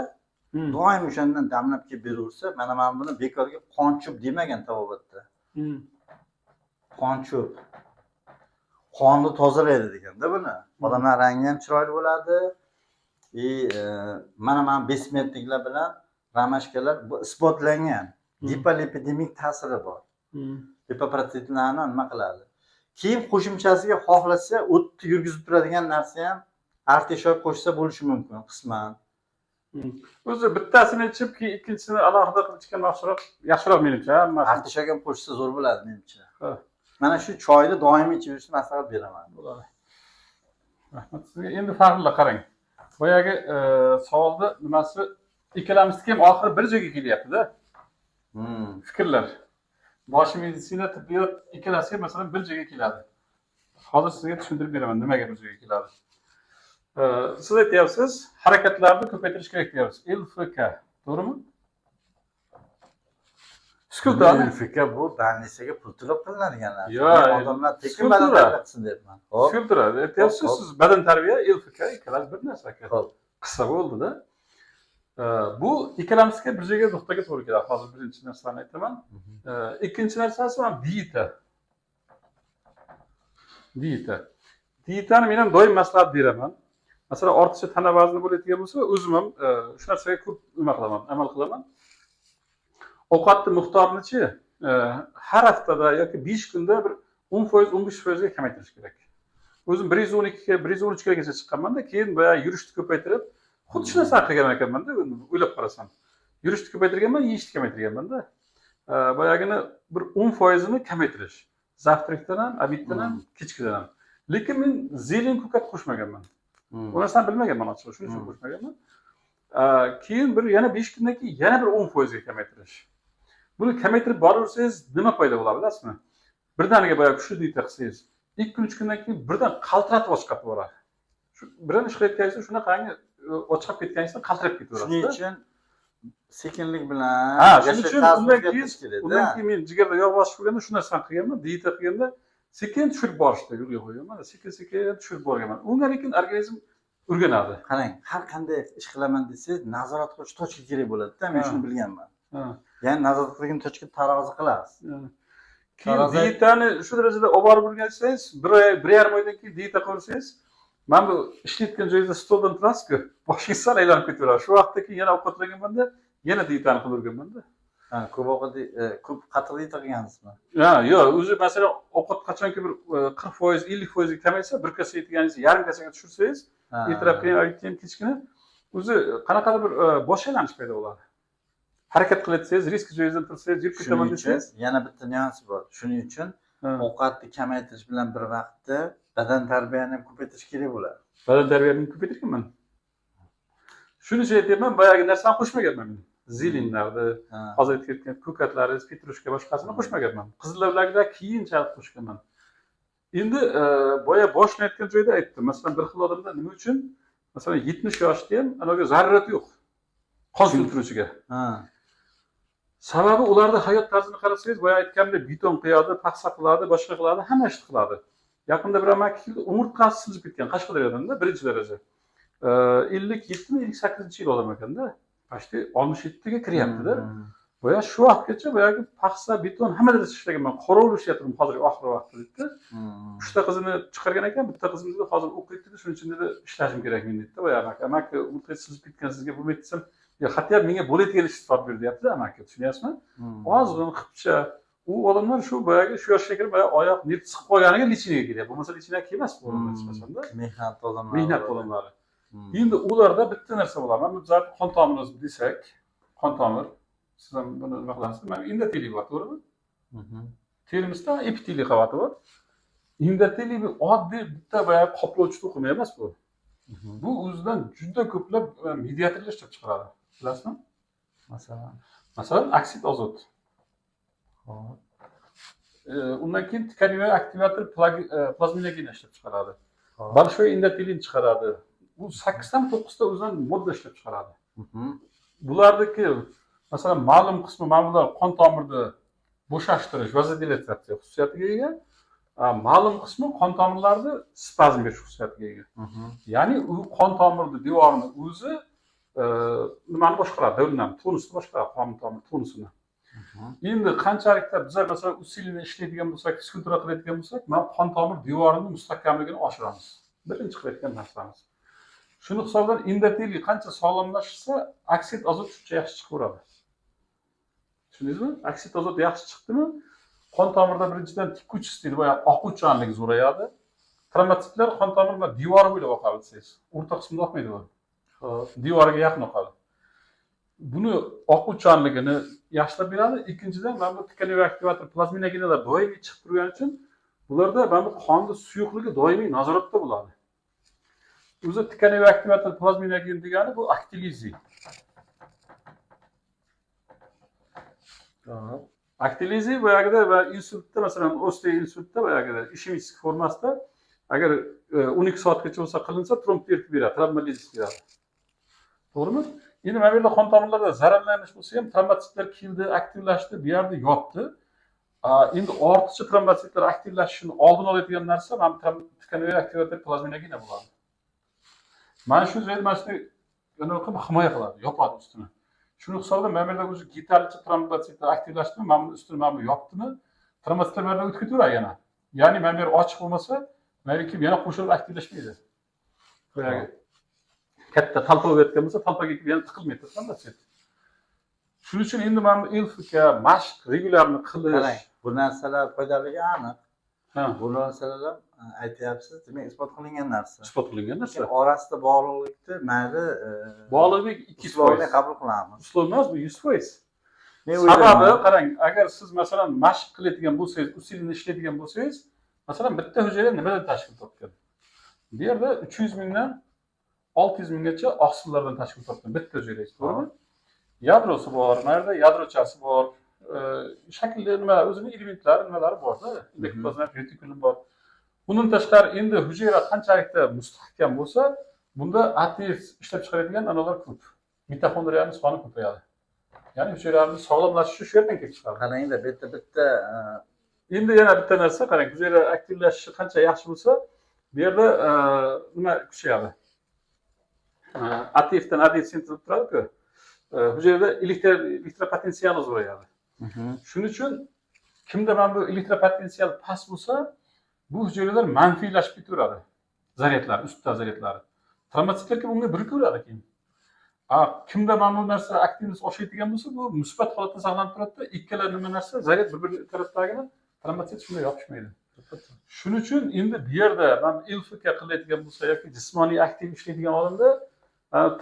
[SPEAKER 2] doim o'shandan damlab kelib beraversa, mana buni bekorga qonchub demagan tabobatda. Qonchub. Qonni tozalaydi deganda buni. Odamlar rangi ham chiroyli bo'ladi. Mana besmetniklar bilan ramashkalar bu isbotlangan. Hipolipidemik ta'siri bor. Lipoproteinlarni nima qiladi? Keyin qo'shimchasiga xohlasa o'tni yurgizib turadigan narsa ham arteshoy qo'shsa bo'lishi mumkin qisman.
[SPEAKER 1] O'zi bittasini ichib, keyin ikkinchisini alohida qilib ichgan yaxshiroq menimcha.
[SPEAKER 2] Arteshoy ham qo'shsa zo'r bo'ladi menimcha. Mana shu choyni doimiy ichib yurishni maslahat beraman.
[SPEAKER 1] Bo'ladi. Rahmat sizga. Endi Faxrullo qarang. Boyagi savolda nimasi ikkalamizniki ham oxiri bir joyga kelyapti-da. Fikrlar. Bosh meditsina, tibbiyot ikkalasi masalan bir joyga keladi. Hozir sizga tushuntirib beraman nimaga bir joyga keladi. Siz aytyapsiz, harakatlarni ko'paytirish kerak deyapsiz. LFK, to'g'rimi?
[SPEAKER 2] LFK bu bannisaga pul to'lab qilinadigan narsa. Odamlar tekin badan tarbiyasi deyapman.
[SPEAKER 1] Tushuntiradi. Aytyapsiz, siz badan tarbiya, LFK ikkalasi bir narsa. Qissa bo'ldi-da. Bu ikkalamizga bir joyga nuqtaga to'g'ri keladi. Hozir birinchi narsani aytaman. Ikkinchi narsasi ham dieta. Dietani men ham doim maslahat beraman. Masalan, ortiqcha tana vazni bo'ladigan bo'lsa, o'zim ham shu narsaga ko'p amal qilaman. Ovqatni miqdorini-chi, har haftada yoki 5 kunda bir 10%, 15% ga kamaytirish kerak. O'zim 112 ga, 113 gacha chiqqanman-da, keyin boya yurishni ko'paytirib, xuddi shu narsani qilgan ekanman-da, o'ylab qarasam. Yurishni ko'paytirganman, yeyishni kamaytirganman-da. Boyagini bir 10% ni kamaytirish. Zavtrakdan ham, obeddan ham, kechkidan ham. Lekin men zelen ko'kat qo'shmaganman. Bu narsani bilmaganman ochig'i, shuning uchun qo'shmaganman. Keyin bir yana 5 kundan keyin yana bir 10% ga kamaytirish. Buni kamaytirib boraversangiz nima foyda bo'ladi bilasizmi? Birdaniga boya kuchli dieta qilsangiz, 2-3 kundan keyin birdan qaltiratib ochqab boradi. Shu biran ish qilayotganingizda shunaqangi ochqab ketganingizda qaltirab ketaveradi.
[SPEAKER 2] Shuning uchun sekinlik bilan
[SPEAKER 1] yashash undan keyin men jigarda yog' bosib qo'yganda shu narsani qilganman, dieta qilganda sekin tushirib borishdi yo'lga qo'yganman. Sekin tushirib borganman. Undan keyin organizm o'rganadi.
[SPEAKER 2] Qarang, har qanday ish qilaman desangiz, nazorat qilish tochka kerak bo'ladi-da, men shuni bilganman. Ya'ni nazorat qilgan tochka tarozi qilasiz.
[SPEAKER 1] Keyin dietani shu darajada olib borib o'rgansangiz, bir yarim oydan keyin dieta qilsangiz, mana bu ishlayotgan joyingizda stoldan turasiz-ku, boshingiz sal aylanib ketaveradi. Shu vaqtda keyin yana ovqatlanganmanda, yana dietani qilib o'rganmanda.
[SPEAKER 2] Ko'p qattiq dieta qilgansizmi?
[SPEAKER 1] Yo'q, o'zi masalan ovqat qachonki bir 40%, 50% kamaysa, bir kasa yetganingizni yarim kasaga tushirsangiz, ertalab keyin kechgina o'zi qanaqadir bir bosh aylanish paydo bo'ladi. Harakat qilayotsangiz, risk joyingizdan tursangiz, yurib ketaman desangiz,
[SPEAKER 2] yana bitta nyuansi bor. Shuning uchun ovqatni kamaytirish bilan bir vaqtda badan tarbiyani ham ko'paytirish kerak bo'ladi.
[SPEAKER 1] Badan tarbiyani ko'paytirganman. Shuni aytyapman, boyagi narsani qo'shmaganman men. Zilinlarni, hozir aytgan ko'katlar, petrushka boshqasini qo'shmaganman. Qizillarga keyinchalik qo'shganman. Endi boya boshlayotgan joyda aytdim. Masalan, bir xil odamda nima uchun masalan 70 yoshda ham anaga zarurat yo'q. Qon keltiruvchiga. Sababi ularda hayot tarzini qarasangiz, boya aytganimdek beton quyadi, paxsa qiladi, boshqa qiladi, hamma ishni qiladi. Yaqinda bir amaki umurtqasi sinib ketgan Qashqadaryodan-da, birinchi daraja. 57mi, 58-yil odam ekanda. Pashti 67 ga kiryapti-da. Boya shu vaqtgacha boyagi paxsa, beton hammada ishlaganman. Qorovul ishlayaptim hozirgi oxir vaqtda dedi. 3 ta qizini chiqargan ekan, bitta qizimni hozir o'qiydi, shuning uchun dedi ishlashim kerak men dedi. Boya amaki umurtqasi sinib ketgan sizga bo'lmaydi desam, hatto menga bo'ladigan ishni topib ber deyapti amaki, tushunyapsizmi? Ozg'in qipcha. U odamlar shu boyagi shu yoshga kirib oyoq neft siqib qolganiga lichinaga kelyapti. Bo'lmasa lichinaga kelmas bu odamlar chiqmasanda. Mehnat odamlari. Endi ularda bitta narsa bo'ladi. Mana bu zot qon tomirimiz desak, qon tomir siz ham buni nima qilasiz? Mana endoteliy bor, to'g'rimi? Terimizda epiteliy qavati bor. Endoteliy bu oddiy bitta boyagi qoplovchi to'qima emas bu. Bu o'zidan juda ko'plab mediatorlar ishlab chiqaradi. Bilasizmi? Masalan, oksid azot. Undan keyin tkaniviy aktivator plazminogen ishlab chiqaradi. Большой endotelin chiqaradi. Bu 8 dan 9 ta o'zidan modda ishlab chiqaradi. Bulardagi masalan ma'lum qismi mana bular qon tomirni bo'shashtirish, vazodilatatsiya xususiyatiga ega. Ma'lum qismi qon tomirlarni spazm berish xususiyatiga ega. Ya'ni u qon tomirni devorini o'zi nimani boshqaradi, davrinani tonusini boshqaradi, qon tomir tonusini. Endi qanchalikda bizlar masalan usilni ishlaydigan bo'lsak, skulptura qiladigan bo'lsak, mana qon tomir devorining mustahkamligini oshiramiz. Birinchi qilayotgan narsamiz. Shuni hisobdan endoteliy qancha sog'lomlashsa, oksid azot shuncha yaxshi chiqaveradi. Tushundingizmi? Oksid azot yaxshi chiqdimi, qon tomirda birinchidan tikuvchi deydi, boya oquvchanlik zo'rayadi. Trombotsitlar qon tomirning devori bo'ylab oqadi desangiz, o'rta qismida oqmaydi u. Devoriga yaqin oqadi. Buni oquvchanligini yaxshilab beradi. Ikkinchidan, mana bu tkaniviy aktivator plazminogenlar doimiy chiqib turgani uchun bularda mana bu qonni suyuqligi doimiy nazoratda bo'ladi. O'zi tkaniviy aktivator plazminogen degani bu aktiviziy. Aktiviziy boyagida va insultda masalan osteoinsultda boyagida ishemik formasida agar 12 soatgacha bo'lsa qilinsa tromb eritib beradi, tromboliz beradi. To'g'rimi? Endi mana bu yerda qon tomirlarda zararlanish bo'lsa ham trombotsitlar keldi, aktivlashdi, bu yerda yotdi. Endi ortiqcha trombotsitlar aktivlashishini oldini oladigan narsa mana tkaniviy aktivator plazminogen bo'ladi. Mana shu joyda mana shuni himoya qiladi, yopadi ustini. Shuni hisobda mana bu yerda o'zi yetarlicha trombotsitlar aktivlashdimi, mana bu ustini mana bu yopdimi, trombotsitlar mana o'tib ketaveradi yana. Ya'ni mana bu yer ochiq bo'lmasa, mana kelib yana qo'shilib aktivlashmaydi. Boyagi katta talpa o'tgan bo'lsa, talpaga kelib yana tiqilmaydi trombotsit. Shuning uchun endi mana bu ilfika, mashq, regularni qilish,
[SPEAKER 2] bu narsalar foydaligi aniq. Bu narsalar aytyapsiz, demak isbot qilingan narsa.
[SPEAKER 1] Isbot qilingan narsa.
[SPEAKER 2] Orasida bog'liqlikni mayli
[SPEAKER 1] bog'liqlik 2%
[SPEAKER 2] qabul qilamiz.
[SPEAKER 1] Uslov emas, bu 100%. Sababi qarang, agar siz masalan mashq qiladigan bo'lsangiz, usulni ishlaydigan bo'lsangiz, masalan bitta hujayra nimadan tashkil topgan? Bu yerda 300 mingdan 600 minggacha oqsillardan tashkil topgan bitta hujayra, to'g'rimi? Yadrosi bor, mana yerda yadrochasi bor. Shaklli nima o'zining elementlari nimalari bor-da, endoplazmik retikulum bor. Bundan tashqari endi hujayra qanchalikda mustahkam bo'lsa, bunda ATF ishlab chiqaradigan analar ko'p. Mitoxondriyaning soni ko'payadi. Ya'ni hujayraning sog'lomlashishi shu yerdan kelib chiqadi.
[SPEAKER 2] Qarangda bitta
[SPEAKER 1] endi yana bitta narsa qarang, hujayra aktivlashishi qancha yaxshi bo'lsa, bu yerda nima kuchayadi? Aktivdan adit sintirib turadi-ku. Hujayrada elektropotensial o'zgaradi. Shuning uchun kimda mana bu elektropotensial past bo'lsa, bu hujayralar manfiylashib ketaveradi. Zaryadlar, ustda zaryadlari. Trombositlarga bunga birikaveradi keyin. Kimda mana bu narsa aktivность oshayotgan bo'lsa, bu musbat holatda saqlanib turadi-da, ikkala nima narsa zaryad bir-biriga tarafdagini trombosit shunday yopishmaydi. Shuning uchun endi bu yerda mana LFK qilayotgan bo'lsa yoki jismoniy aktiv ishlaydigan odamda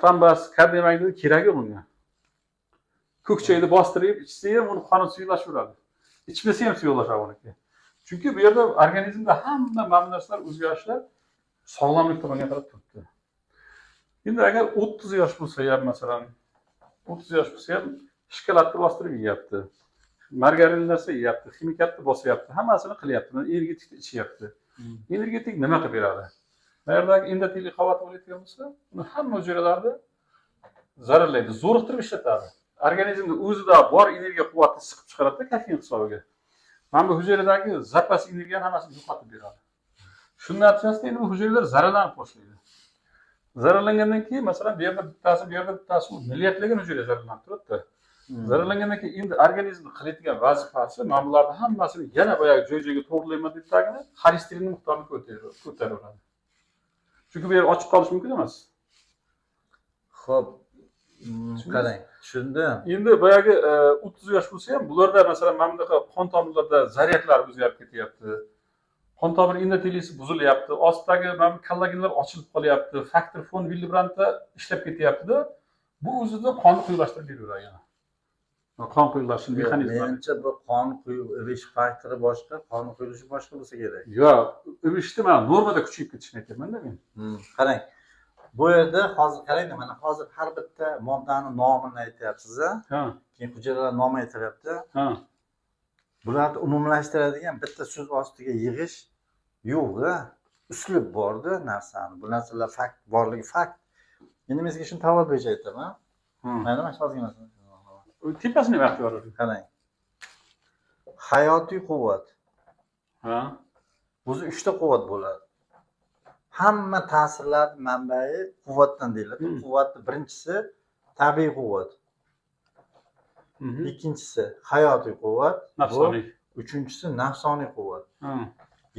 [SPEAKER 1] trombos, kardiomagnit keragi yo'q unga. Ko'kchayni bostirib ichsa ham uni qoni suyulashaveradi. İçmesi ham suyulaşadi uniki. Chunki bu yerda organizmda hamma mana bu narsalar o'zgarishlar sog'lomlik tomonga qarab turibdi. Endi agar 30 yosh bo'lsa ham, masalan, 30 yosh bo'lsa ham shokoladni bostirib yeyapti. Margarin narsa yeyapti, ximikatni bosyapti, hammasini qilyapti, energetikni ichyapti. Energetik nima qilib beradi? Bu yerdagi endoteliy qavat bo'layotgan bo'lsa, uni hamma hujayralarni zararlaydi, zo'riqtirib ishlatadi. Organizmda o'zida bor energiya quvvatni siqib chiqaradi kofein hisobiga. Mana bu hujayradagi zapas energiyani hammasini yo'qotib beradi. Shuning natijasida endi bu hujayralar zararlanib boshlaydi. Zararlangandan keyin, masalan, bu yerda bittasi milliardlagan hujayra zararlanib turibdi. Zararlangandan keyin endi organizmni qilayotgan vazifasi mana bularni hammasini yana boyagi joy-joyiga to'g'rilayman debdagini xolesterinning miqdorini ko'taraveradi. Chunki bu yer ochiq qolishi mumkin emas.
[SPEAKER 2] Xo'p, qarang, tushundim.
[SPEAKER 1] Endi boyagi 30 yosh bo'lsa ham bularda masalan mana bunaqa qon tomirlarda zaryadlar o'zgarib ketyapti. Qon tomir endoteliyasi buzilyapti. Ostidagi mana bu kollagenlar ochilib qolyapti. Faktor fon Willebrandda ishlab ketyapti-da. Bu o'zida qonni quyulashtirib beraveradi yana. Qon quyulishi mexanizmi.
[SPEAKER 2] Menimcha bu qon quyilish faktori boshqa, qon quyilishi boshqa bo'lsa kerak.
[SPEAKER 1] Yo'q, ivishni mana normada kuchayib ketishini aytyapman-da men.
[SPEAKER 2] Qarang. Bu yerda hozir qarang, mana hozir har bitta moddani nomini aytyapsiz-a? Keyin hujayralar nomi aytilyapti. Bularni umumlashtiradigan bitta so'z ostiga yig'ish yo'q-a. Uslub bor-da narsani. Bu narsalar fakt borligi fakt. Endi men sizga shuni savol bo'yicha aytaman. Mana mana shu ozginasi.
[SPEAKER 1] Tepasini vaqt yoradi.
[SPEAKER 2] Qarang. Hayotiy quvvat. O'zi 3 ta quvvat bo'ladi. Hamma ta'sirlar manbai quvvatdan deyiladi. Quvvatning birinchisi tabiiy quvvat. Ikkinchisi hayotiy quvvat,
[SPEAKER 1] nafsoniy.
[SPEAKER 2] Uchinchisi nafsoniy quvvat.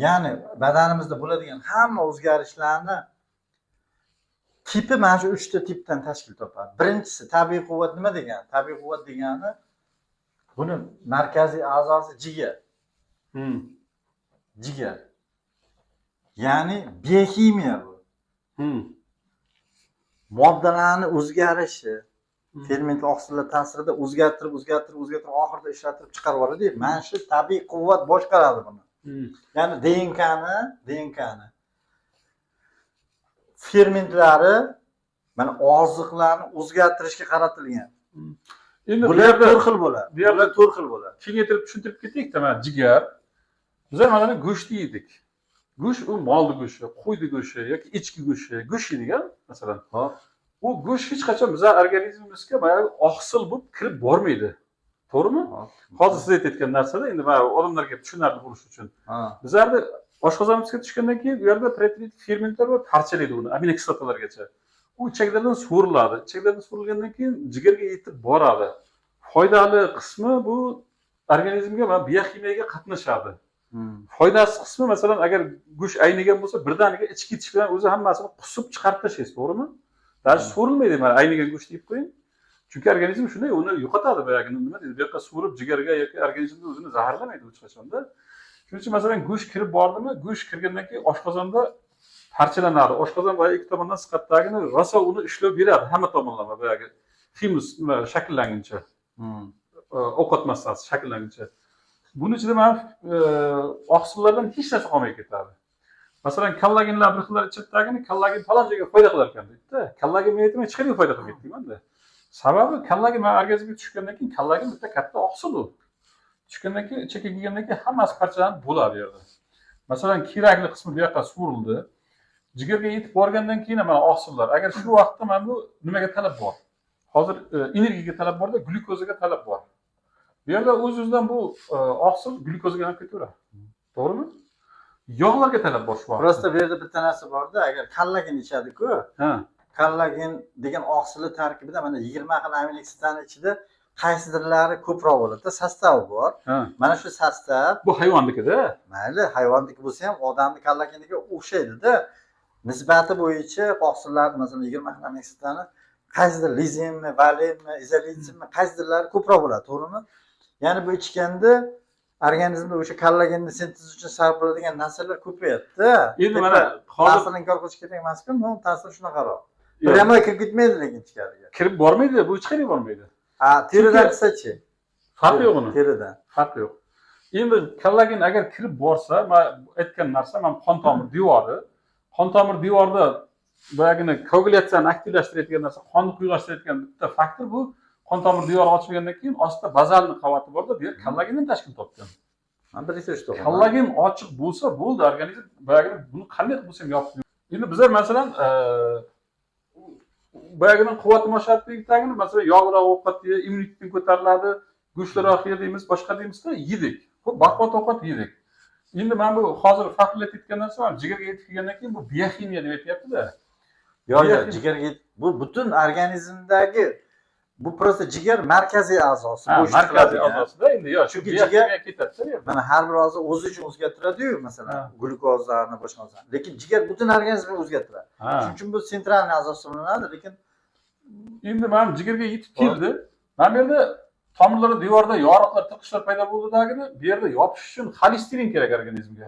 [SPEAKER 2] Ya'ni badanimizda bo'ladigan hamma o'zgarishlarni tipi mana shu 3 ta tipdan tashkil topadi. Birinchisi tabiiy quvvat nima degani? Tabiiy quvvat degani buni markaziy a'zosi jigar. Jigar. Ya'ni biokimiya bu. Moddalarning o'zgarishi, ferment oqsillar ta'sirida o'zgartirib oxirida ishlatib chiqarib yuboradi. Mana shu tabiiy quvvat boshqaradi buni. Ya'ni DNKni fermentlari mana oziqlarni o'zgartirishga qaratilgan.
[SPEAKER 1] Endi
[SPEAKER 2] bular 4 xil bo'ladi. Bular 4 xil bo'ladi.
[SPEAKER 1] Kengaytirib tushuntirib ketdik-da, mana jigar. Bizlar mana go'sht yedik. Go'sht u molni go'shti, qo'yni go'shti yoki echki go'shti, go'sht yeydigan, masalan. U go'sht hech qachon bizning organizmimizga mana oqsil bo'lib kirib bormaydi. To'g'rimi? Hozir siz aytayotgan narsada endi mana odamlarga tushunarli bo'lishi uchun. Bizlarda oshqozonimizga tushgandan keyin bu yerda protein fermentlar bor, parchalaydi uni aminokislotalargacha. U ichaklardan so'riladi. Ichaklardan so'rilgandan keyin jigarga yetib boradi. Foydali qismi bu organizmga va biokimiyaga qatnashadi. Foydasiz qismi masalan agar go'sht aynigan bo'lsa birdaniga ichib ketish bilan o'zi hammasini qusib chiqarib tashlaysiz, to'g'rimi? Даже so'rilmaydi mana aynigan go'sht yeb qo'ying. Chunki organizm shunday uni yo'qotadi boyagi nima deydi? Bu yoqqa so'rib jigarga yoki organizmda o'zini zaharlamaydi hech qachonda. Shuning uchun masalan go'sht kirib bordimi, go'sht kirgandan keyin oshqozonda parchalanadi. Oshqozon boya ikki tomondan siqatdagini rosa uni ishlab beradi hamma tomonlama boyagi himus shakllanguncha. Ovqat massasi shakllanguncha. Buning ichida mana oqsillardan hech narsa qolmay ketadi. Masalan, kollagenlar bir xillar ichidagini kollagen falon joyga foyda qilar ekan deydi-da. Kollagen men aytmay hech qayerga foyda qilmaydi deyman-da. Sababi kollagen mana organizmga tushgandan keyin kollagen bitta katta oqsil u. Tushgandan keyin ichakka kirgandan keyin hammasi parchalanib bo'ladi bu yerda. Masalan, kerakli qismi bu yoqqa surildi. Jigarga yetib borgandan keyin mana oqsillar. Agar shu vaqtda mana bu nimaga talab bor? Hozir energiyaga talab borda, glyukozaga talab bor. Bu yerda o'z-o'zidan bu oqsil glyukozaga olib ketaveradi. To'g'rimi? Yog'larga talab bor shu vaqtda.
[SPEAKER 2] Prosta bu yerda bitta narsa bor-da, agar kollagen ichadi-ku. kollagen degan oqsillar tarkibida mana 20 xil amino kislotani ichida qaysidirlari ko'proq bo'ladi, sostavi bor.
[SPEAKER 1] Ha.
[SPEAKER 2] Mana shu sostav
[SPEAKER 1] Bu hayvonnikida.
[SPEAKER 2] mayli hayvonniki bo'lsa ham odamning kollageniga o'xshaydi-da. Nisbati bo'yicha oqsillar masalan 20 xil amino kislotani qaysidir lizinmi, valinmi, izolitsinmi qaysidirlari ko'proq bo'ladi, to'g'rimi? Ya'ni bu ichganda organizmda o'sha kollagenni sintez uchun sarf bo'ladigan narsalar ko'payadi-da.
[SPEAKER 1] Endi mana hozir
[SPEAKER 2] ta'sirini inkor qilish kerak emas-ku, bu ta'sir shunaqaroq. Birama kirib ketmaydi lekin ichkariga.
[SPEAKER 1] kirib bormaydi, bu ichkariga bormaydi.
[SPEAKER 2] Ha, teridan desa-chi?
[SPEAKER 1] Farqi yo'q uni.
[SPEAKER 2] Teridan.
[SPEAKER 1] Farqi yo'q. Endi kollagen agar kirib borsa, men aytgan narsa, men qon tomir devori, qon tomir devorida boyagini koagulyatsiyani aktivlashtiradigan narsa, qonni quyuqlashtiradigan bitta faktor bu qon tomir devori ochilgandan keyin ostida bazalni qavati borda, bu yer kollagendan tashkil topgan.
[SPEAKER 2] Men bir eshitdim.
[SPEAKER 1] Kollagen ochiq bo'lsa bo'ldi, organizm boyagini buni qanday qilib bo'lsa ham yopib. Endi bizlar masalan boyagini quvvatni oshirib tagini masalan yog'liroq ovqat yeb, immunitetni ko'tariladi, go'shtliroq yedimiz, boshqa deymizda, yedik. Xo'p, baquvvat ovqat yedik. Endi men bu hozir faxrlanib ketgan narsa var, jigarga yetib kelgandan keyin bu bioximiya deb aytyapti-da.
[SPEAKER 2] Yo'q, jigarga bu butun organizmdagi bu prosta jigar markaziy a'zosi.
[SPEAKER 1] Markaziy a'zosida endi yo'q, chunki jigarga ketadi-da.
[SPEAKER 2] Mana har bir a'zo o'zi uchun o'zgartiradi-yu, masalan, glukozani, boshqa narsa. Lekin jigar butun organizmni o'zgartiradi. Shuning uchun bu sentralniy a'zosi hisoblanadi, lekin
[SPEAKER 1] endi men jigarga yetib keldi. Men bu yerda tomirlarda devorda yoriqlar, tiqishlar paydo bo'ldidagini, bu yerda yopish uchun xolesterin kerak organizmga.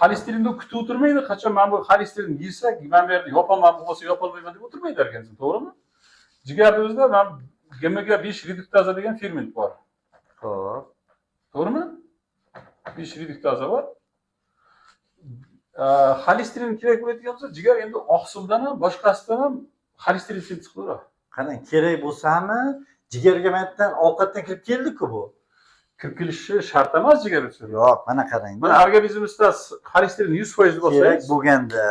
[SPEAKER 1] Xolesterinni kutib o'tirmaydi, qachon men bu xolesterin yesak, men bu yerda yopaman, bo'lsa yopolmayman deb o'tirmaydi organizm, to'g'rimi? Jigarda o'zida men GMG 5 reduktasa degan ferment bor.
[SPEAKER 2] Xo'p.
[SPEAKER 1] To'g'rimi? 5 reduktasa bor. Xolesterin kerak bo'ladigan bo'lsa, jigar endi oqsildan ham, boshqasidan ham xolesterin sintez qiladi.
[SPEAKER 2] Qarang, kerak bo'lsa-mi, jigarga mendan ovqatdan kirib keldi-ku bu.
[SPEAKER 1] Kirib kelishi shart emas jigar uchun.
[SPEAKER 2] Yo'q, mana qarang.
[SPEAKER 1] Mana organizmimizda xolesterin 100% bo'lsa,
[SPEAKER 2] kerak bo'lganda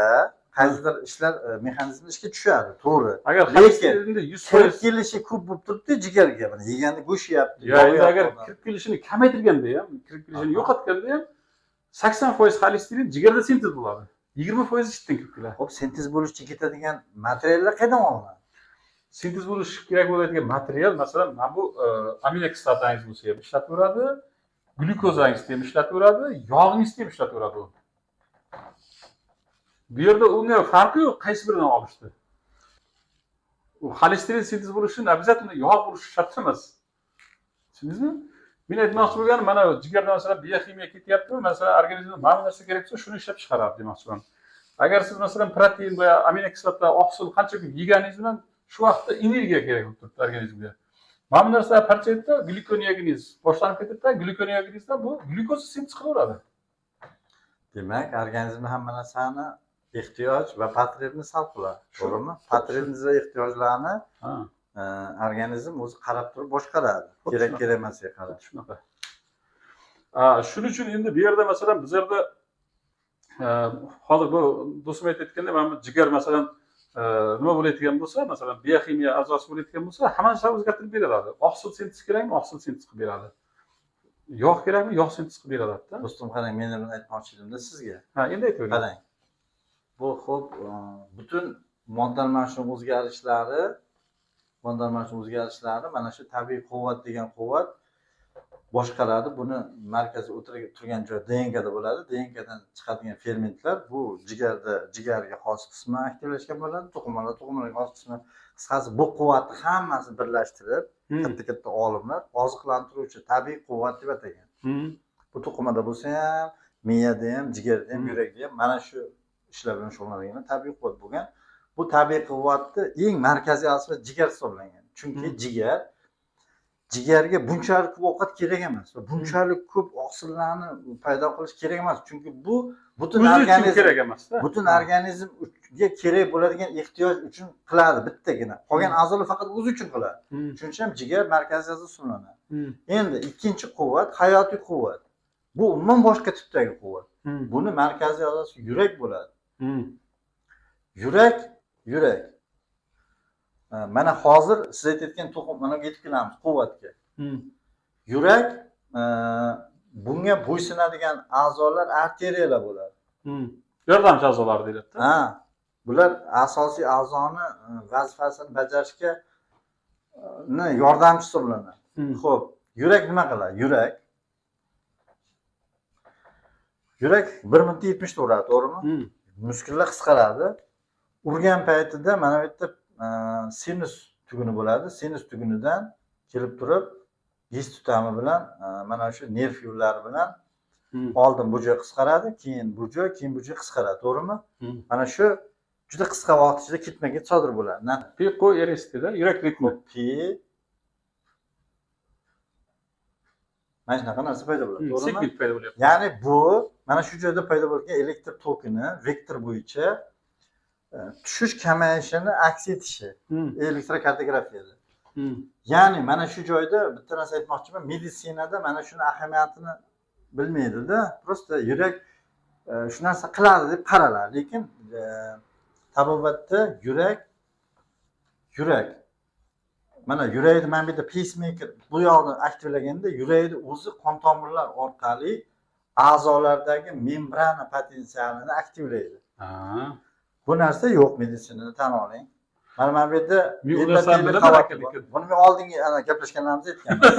[SPEAKER 2] qaysidir ishlar mexanizmi ishga tushadi, to'g'ri.
[SPEAKER 1] Agar xolesterinni 100%
[SPEAKER 2] kirib kelishi ko'p bo'lib turibdi jigarga, mana yeganda go'sht yeyapti.
[SPEAKER 1] Endi agar kirib kelishini kamaytirganda ham, kirib kelishini yo'qotganda ham 80% xolesterin jigarda sintez bo'ladi. 20% ichdan kirib keladi.
[SPEAKER 2] Xo'p, sintez bo'lish uchun ketadigan materiallar qayerdan olinadi?
[SPEAKER 1] Sintez bo'lish kerak bo'ladigan material, masalan, mana bu amino kislotangiz bo'lsa ham ishlataveradi, glyukozangiz ham ishlataveradi, yog'ingiz ham ishlataveradi u. Bu yerda unga farqi yo'q, qaysi biridan olishdi. U xolesterin sintez bo'lishi uchun обязательно yog' bo'lishi shart emas. Tushundingizmi? Men aytmoqchi bo'lganim, mana jigarda masalan bioximiya ketyapti, masalan, organizmga mana narsa kerak bo'lsa, shuni ishlab chiqaradi demoqchiman. Agar siz masalan protein va amino kislotlar, oqsil qancha ko'p yeganingiz bilan shu vaqtda energiya kerak bo'lib turibdi organizmga. Mana bu narsa parchaydi, glyukoniyagingiz boshlanib ketadi, glyukoniyagingizdan bu glyukoza sintez qilaveradi.
[SPEAKER 2] Demak, organizmda hamma narsani ehtiyoj va potrebni hal qiladi. To'g'rimi? Potrebni va ehtiyojlarni organizm o'zi qarab turib boshqaradi. Kerak emasga qarab.
[SPEAKER 1] Shunaqa. Shuning uchun endi bu yerda masalan bizlarda hozir bu do'stim aytayotganda, mana bu jigar masalan nima bo'layotgan bo'lsa, masalan, bioximiya a'zosi bo'layotgan bo'lsa, hamma narsani o'zgartirib beradi. Oqsil sintez kerakmi? Oqsil sintez qilib beradi. Yog' kerakmi? Yog' sintez qilib beradi-da.
[SPEAKER 2] Do'stim, qarang, men buni aytmoqchi edimda sizga.
[SPEAKER 1] Endi aytavering.
[SPEAKER 2] Qarang. Bu xo'p, butun modda almashinuv o'zgarishlari, mana shu tabiiy quvvat degan quvvat boshqaradi. Buni markaziy o'tirib turgan joy DNKda bo'ladi. DNKdan chiqadigan fermentlar bu jigarga xos qismi aktivlashgan bo'ladi, to'qimalarga xos qismi. Qisqasi bu quvvatni hammasini birlashtirib, katta olimlar oziqlantiruvchi tabiiy quvvat deb atagan. Bu to'qimada bo'lsa ham, miyada ham, jigarda ham, yurakda ham mana shu ishlar bilan shug'ullanadigan tabiiy quvvat bo'lgan. Bu tabiiy quvvatni eng markaziy asli jigar hisoblangan. Chunki jigarga bunchalik ko'p ovqat kerak emas va bunchalik ko'p oqsillarni paydo qilish kerak emas. Chunki bu butun organizm
[SPEAKER 1] kerak emas-da.
[SPEAKER 2] Butun organizmga kerak bo'ladigan ehtiyoj uchun qiladi bittagina. Qolgan a'zolar faqat o'zi uchun qiladi. Shuning uchun ham jigar markaziy a'zo hisoblanadi. Endi ikkinchi quvvat hayotiy quvvat. Bu umuman boshqa tipdagi quvvat. Buni markaziy a'zosi yurak bo'ladi. Yurak. Mana hozir siz aytayotgan to'qim mana yetib kelamiz quvvatga. Yurak bunga bo'ysunadigan a'zolar arteriyalar bo'ladi.
[SPEAKER 1] Yordamchi a'zolar deyiladi-da.
[SPEAKER 2] Ha. bular asosiy a'zoni vazifasini bajarishga yordamchisi bular. Xo'p, yurak nima qiladi? Yurak 1 minutda 70 ta uradi, to'g'rimi? Muskullar qisqaradi. Urgan paytida mana bu yerda sinus tuguni bo'ladi. Sinus tugunidan kelib turib, yuz tutami bilan mana shu nerv yo'llari bilan oldin bu joy qisqaradi, keyin bu joy qisqaradi, to'g'rimi? Mana shu juda qisqa vaqt ichida ketma-ket sodir bo'ladi.
[SPEAKER 1] Pi qo eristida yurak ritmi.
[SPEAKER 2] Pi mana shunaqa narsa paydo bo'ladi, to'g'rimi?
[SPEAKER 1] Signal paydo bo'lyapti.
[SPEAKER 2] Ya'ni bu mana shu joyda paydo bo'lgan elektr tokini vektor bo'yicha tushish kamayishini aks etishi elektrokardiografiyada. Ya'ni mana shu joyda bitta narsa aytmoqchiman, meditsinada mana shuni ahamiyatini bilmaydi-da. Prosta yurak shu narsa qiladi deb qaraladi, lekin tabobatda yurak mana yurakni mana bu yerda pacemaker bu yoqni aktivlaganda yurakni o'zi qon tomirlar orqali a'zolardagi membrana potensialini aktivlaydi. Bu narsa yo'q meditsinada, tan oling. Mana bu yerda buni men oldingi gaplashganlarimizda aytganmiz.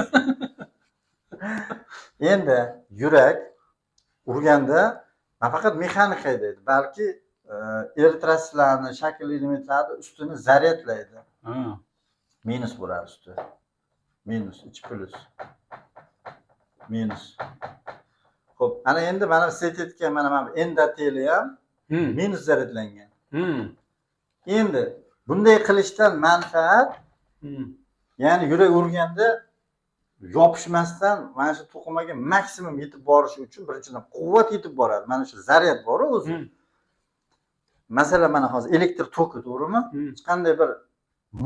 [SPEAKER 2] Endi yurak urganda nafaqat mexanika haydaydi, balki eritrositlarni, shakl elementlarni ustini zaryadlaydi. Minus bo'ladi usti. Minus, ichi plus. Minus. Xo'p, ana endi mana siz aytayotgan mana endoteli ham minus zaryadlangan. Endi bunday qilishdan manfaat, ya'ni yurak urganda yopishmasdan mana shu to'qimaga maksimum yetib borishi uchun birinchidan quvvat yetib boradi. Mana shu zaryad bor o'zi. Masalan, mana hozir elektr toki, to'g'rimi? Hech qanday bir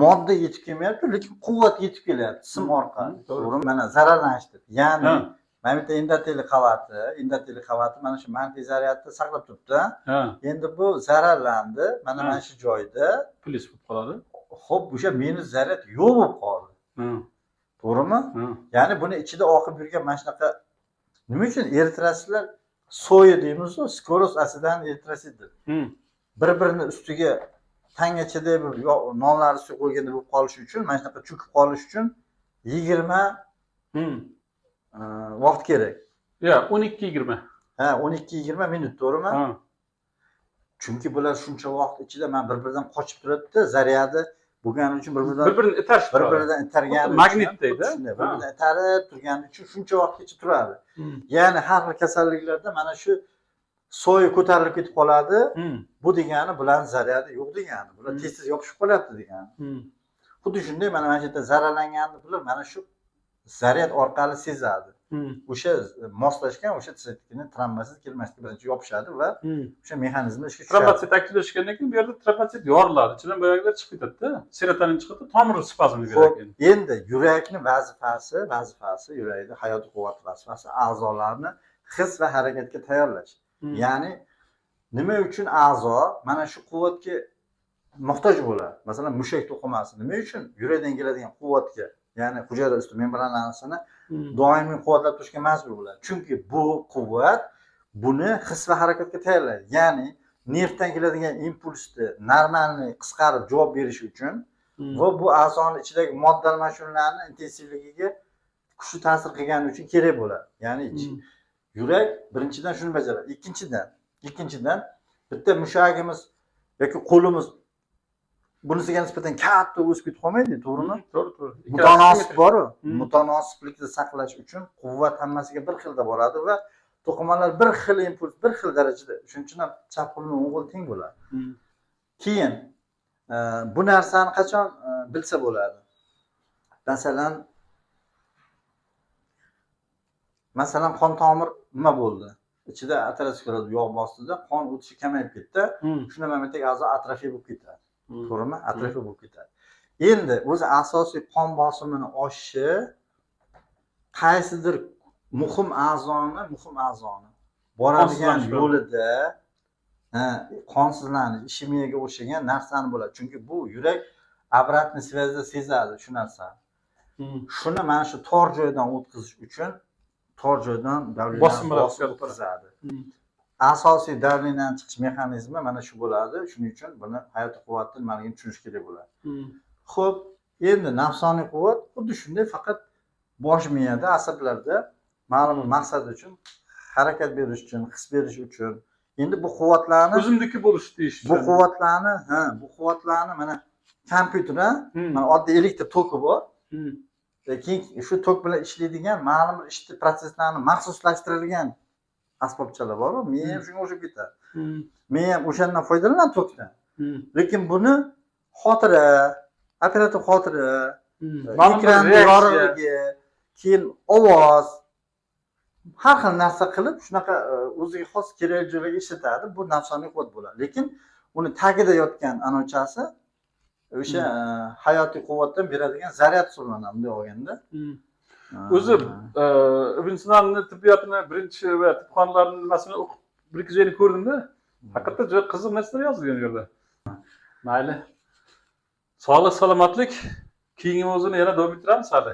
[SPEAKER 2] modda yetib kelmayapti, lekin quvvat yetib kelyapti sim orqali. To'g'rimi? Mana zararlanishdi. Ya'ni mana bitta endoteli qavati mana shu manfiy zaryadni saqlab turibdi. Endi bu zararlandi. Mana shu joyda
[SPEAKER 1] plus bo'lib qoladi.
[SPEAKER 2] Xo'p, o'sha minus zaryad yo'q bo'lib qoldi. To'g'rimi? Ya'ni buni ichida oqib yurgan mana shunaqa nima uchun eritrositlar soya deymiz-ku, skleroz asidan eritrositdir. Bir-birini ustiga tangachadek bir nonlar ustiga qo'yganda bo'lib qolishi uchun, mana shunaqa cho'kib qolish uchun 20 vaqt kerak.
[SPEAKER 1] Ya, 12-20.
[SPEAKER 2] Ha, 12-20 minut, to'g'rimi? Chunki bular shuncha vaqt ichida mana bir-biridan qochib turadi-da, zaryadi bo'lgani uchun
[SPEAKER 1] bir-birini itarish,
[SPEAKER 2] bir-biridan itargani uchun,
[SPEAKER 1] magnit deydi.
[SPEAKER 2] Shunday, bir-biridan itarib turgani uchun shuncha vaqtgacha turadi. Ya'ni har xil kasalliklarda mana shu soya ko'tarilib ketib qoladi. Bu degani bularning zaryadi yo'q degani. Bular tez-tez yopishib qolyapti degani. Xuddi shunday mana shu yerda zararlanganni bular mana shu zaryad orqali sezadi. O'sha moslashgan o'sha tezlikni trombotsit kelmasdan birinchi yopishadi va o'sha mexanizmni ishga tushadi.
[SPEAKER 1] Trombotsit aktivlashgandan keyin bu yerda trombotsit yoriladi, ichidan boyagilar chiqib ketadi-da. Serotonin chiqadi, tomir spazmi beradi.
[SPEAKER 2] Endi yurakning vazifasi yurakning hayotiy quvvat vazifasi a'zolarni his va harakatga tayyorlash. Ya'ni nima uchun a'zo mana shu quvvatga muhtoj bo'ladi? Masalan, mushak to'qimasi nima uchun yurakdan keladigan quvvatga, ya'ni hujayra usti membranasini doimiy quvvatlab turishga majbur bo'ladi. Chunki bu quvvat buni his va harakatga tayyorlaydi. Ya'ni nervdan keladigan impulsni normalniy qisqarib javob berish uchun va bu a'zoning ichidagi modda almashinuvlarning intensivligiga kuchli ta'sir qilgani uchun kerak bo'ladi. Ya'ni yurak birinchidan shuni bajaradi. Ikkinchidan bitta mushagimiz yoki qo'limiz bunisiga nisbatan katta o'sib ketib qolmaydi, to'g'rimi?
[SPEAKER 1] To'g'ri.
[SPEAKER 2] Mutanosib bor-ku. Mutanosiblikni saqlash uchun quvvat hammasiga bir xilda boradi va to'qimalar bir xil impuls, bir xil darajada. Shuning uchun ham chap qo'l bilan o'ng qo'l teng bo'ladi. Keyin bu narsani qachon bilsa bo'ladi? Masalan, qon tomir nima bo'ldi? Ichida ateroskleroz yog' bostida qon o'tishi kamayib ketdi. Shunda mamlakat a'zo atrofiya bo'lib ketadi. To'g'rimi? Atrofiya bo'lib ketadi. Endi o'zi asosiy qon bosimini oshishi qaysidir muhim a'zoni boradigan yo'lida qonsizlanish, ishemiyaga o'xshagan narsani bo'ladi. Chunki bu yurak обратный связda sezadi shu narsani. Shuni mana shu tor joydan o'tkazish uchun tor joydan bosim bilan o'tkazadi. asosiy davleniyadan chiqish mexanizmi mana shu bo'ladi. Shuning uchun buni hayotiy quvvatni nimaligini tushunish kerak bo'ladi. Xo'p, endi nafsoniy quvvat xuddi shunday, faqat bosh miyada, asablarda ma'lum bir maqsad uchun, harakat berish uchun, his berish uchun. Endi bu quvvatlarni
[SPEAKER 1] o'zimniki bo'lish deyish
[SPEAKER 2] bu quvvatlarni mana kompyuterda mana oddiy elektr toki bor. Lekin shu tok bilan ishlaydigan ma'lum bir ishni protsesslarni maxsuslashtirilgan asbobchalar bor. Miya ham shunga o'xshab ketadi. Miya ham o'shandan foydalanadi tokdan. Lekin buni xotira, operativ xotira, ekran yorug'ligi, keyin ovoz, har xil narsa qilib shunaqa o'ziga xos kerak joylarga ishlatadi. Bu nafsoniy quvvat bo'ladi. Lekin uni tagida yotgan anochasi o'sha hayotiy quvvatdan beradigan zaryad hisoblanadi bunday olganda.
[SPEAKER 1] O'zi Ibn Sinoni tibbiyotini birinchi va tibxonalarning nimasini o'qib bir ikki joyini ko'rdimda, haqiqatda juda qiziq narsalar yozilgan yerda. Mayli. Sog'lik, salomatlik. Keyingi mavzuni yana davom ettiramiz hali.